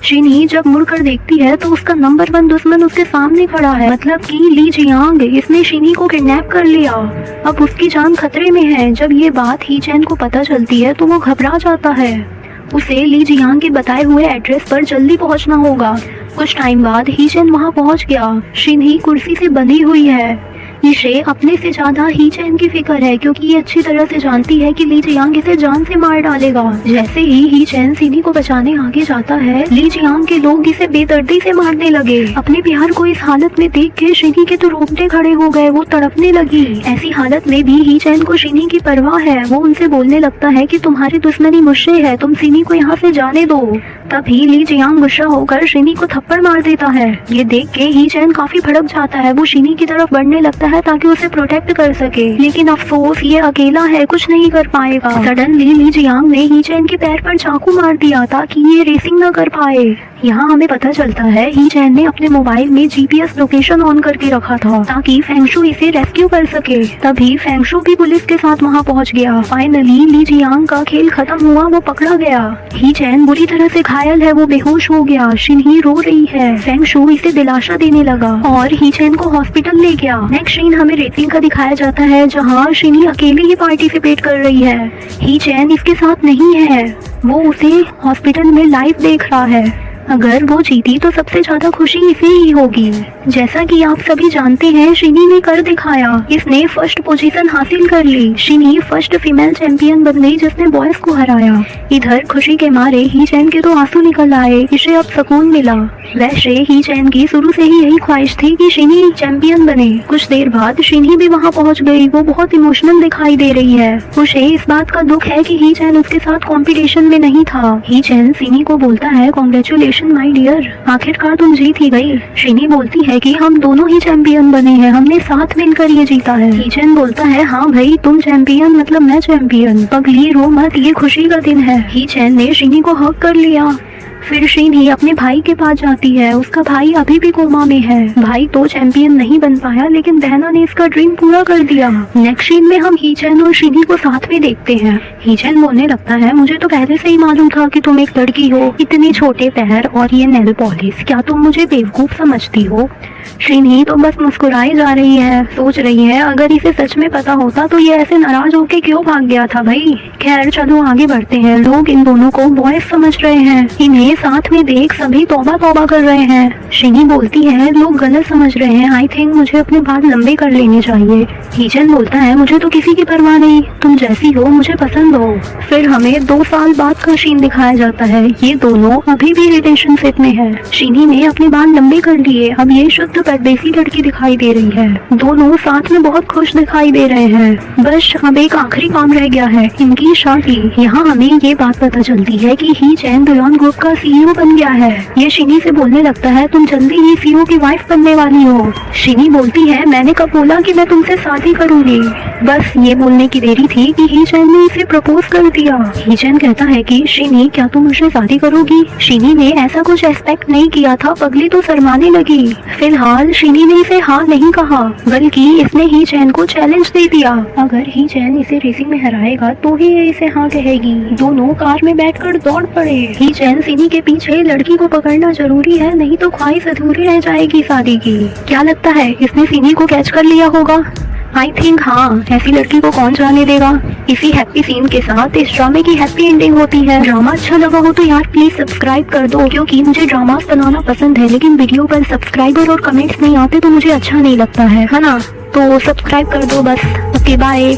शिनी जब मुड़कर देखती है तो उसका नंबर 1 दुश्मन उसके सामने खड़ा है, मतलब कि ली जियांग। इसने शिनी को किडनैप कर लिया। अब उसकी जान खतरे में है। जब ये बात ही चैन को पता चलती है तो वो घबरा जाता है। उसे ली जियांग के बताए हुए एड्रेस पर जल्दी पहुंचना होगा। कुछ टाइम बाद ही चैन वहां पहुंच गया। शिनी कुर्सी से बंधी हुई है। इसे अपने से ज्यादा ही चैन की फिक्र है, क्योंकि ये अच्छी तरह से जानती है कि ली जियांग इसे जान से मार डालेगा। जैसे ही चैन शिनी को बचाने आगे जाता है, ली जियांग के लोग इसे बेदर्दी से मारने लगे। अपने प्यार को इस हालत में देख के शिनी के तो रोंगटे खड़े हो गए। वो तड़पने लगी। ऐसी हालत में भी ही चैन को शिनी की परवाह है। वो उनसे बोलने लगता है कि तुम्हारी दुश्मनी मुझसे है, तुम शिनी को यहाँ से जाने दो। तभी ली जियांग गुस्सा होकर शिनी को थप्पड़ मार देता है। ये देख के ही चैन काफी भड़क जाता है। वो शिनी की तरफ बढ़ने लगता है ताकि उसे प्रोटेक्ट कर सके, लेकिन अफसोस ये अकेला है, कुछ नहीं कर पाएगा। सडनली ली जियांग ने ही चैन के पैर पर चाकू मार दिया ताकि ये रेसिंग न कर पाए। यहाँ हमें पता चलता है ही चैन ने अपने मोबाइल में जीपीएस लोकेशन ऑन करके रखा था ताकि फेंगशु इसे रेस्क्यू कर सके। तभी फेंगशु भी पुलिस के साथ वहाँ पहुँच गया। फाइनली ली जियांग का खेल खत्म हुआ, वो पकड़ा गया। ही चैन बुरी तरह से घायल है, वो बेहोश हो गया। शिनही रो रही है। फेंगशु इसे दिलासा देने लगा और ही चैन को हॉस्पिटल ले गया। नेक्स्ट सीन हमें रेसिंग का दिखाया जाता है, जहाँ शिनी अकेले ही पार्टिसिपेट कर रही है। ही चैन इसके साथ नहीं है। वो उसे हॉस्पिटल में लाइव देख रहा है। अगर वो जीती तो सबसे ज्यादा खुशी इसे ही होगी। जैसा कि आप सभी जानते हैं, शिनी ने कर दिखाया। इसने फर्स्ट पोजीशन हासिल कर ली। शिनी फर्स्ट फीमेल चैंपियन बन गई जिसने बॉयज को हराया। इधर खुशी के मारे ही चैन के तो आंसू निकल आए। इसे अब सुकून मिला। वैसे ही चैन की शुरू से ही यही ख्वाहिश थी कि शिनी चैंपियन बने। कुछ देर बाद शिनी भी वहाँ पहुँच गई। वो बहुत इमोशनल दिखाई दे रही है। उसे इस बात का दुख है कि ही चैन उसके साथ कंपटीशन में नहीं था। ही चैन शिनी को बोलता है, कांग्रेचुलेशन माय डियर, आखिरकार तुम जीत ही गई। शिनी बोलती है कि हम दोनों ही चैंपियन बने हैं, हमने साथ मिलकर ये जीता है। ही चैन बोलता है, हाँ भाई, तुम चैंपियन मतलब मैं चैंपियन। पगली रो मत, ये खुशी का दिन है। ही चैन ने शिनी को हक कर लिया। फिर शिनी अपने भाई के पास जाती है। उसका भाई अभी भी कोमा में है। भाई तो चैंपियन नहीं बन पाया, लेकिन बहना ने इसका ड्रीम पूरा कर दिया। नेक्स्ट सीन में हम ही चैन और शिनी को साथ में देखते हैं। ही चैन बोलने लगता है, मुझे तो पहले से ही मालूम था कि तुम एक लड़की हो। इतने छोटे पैर और ये नेल पॉलिश, क्या तुम मुझे बेवकूफ समझती हो? शिनी तो बस मुस्कुराई जा रही है। सोच रही है, अगर इसे सच में पता होता तो ये ऐसे नाराज होके क्यों भाग गया था भाई। खैर चलो आगे बढ़ते हैं। लोग इन दोनों को बॉयज समझ रहे हैं। इन्हें साथ में देख सभी तौबा तौबा कर रहे हैं। शिनी बोलती है, लोग गलत समझ रहे हैं, आई थिंक मुझे अपने बाल लंबे कर लेने चाहिए। हीचन बोलता है, मुझे तो किसी की परवाह नहीं, तुम जैसी हो मुझे पसंद हो। फिर हमें 2 साल बाद का सीन दिखाया जाता है। ये दोनों अभी भी रिलेशनशिप में है। शिनी ने अपने बाल लंबे कर लिए। अब ये शुद्ध परदेसी लड़की दिखाई दे रही है। दोनों साथ में बहुत खुश दिखाई दे रहे हैं। बस अब एक आखिरी काम रह गया है, इनकी शादी। यहाँ हमें ये बात पता चलती है कि ही चैन दुयान ग्रुप का सीईओ बन गया है। ये शिनी से बोलने लगता है, तुम जल्दी ही सीईओ की वाइफ बनने वाली हो। शिनी बोलती है, मैंने कब बोला कि मैं तुमसे शादी करूंगी। बस ये बोलने की देरी थी कि ही चैन ने इसे प्रपोज कर दिया। ही चैन कहता है कि शिनी, क्या तुम मुझसे शादी करोगी? शिनी ने ऐसा कुछ एक्सपेक्ट नहीं किया था। पगली तो शर्माने लगी। फिलहाल शिनी ने इसे हाँ नहीं कहा, बल्कि इसने ही चैन को चैलेंज दे दिया। अगर ही चैन इसे रेसिंग में हराएगा तो ही ये इसे हाँ कहेगी। दोनों कार में बैठकर दौड़ पड़े। ही चैन शिनी के पीछे, लड़की को पकड़ना जरूरी है, नहीं तो ख्वाहिश अधूरी रह जाएगी शादी की। क्या लगता है इसने शिनी को कैच कर लिया होगा? आई थिंक हाँ, ऐसी लड़की को कौन जाने देगा। किसी हैप्पी सीन के साथ इस ड्रामे की हैप्पी एंडिंग होती है। ड्रामा अच्छा लगा हो तो यार प्लीज सब्सक्राइब कर दो, क्योंकि मुझे ड्रामास बनाना पसंद है, लेकिन वीडियो पर सब्सक्राइबर और कमेंट्स नहीं आते तो मुझे अच्छा नहीं लगता है ना। तो सब्सक्राइब कर दो बस। Okay bye.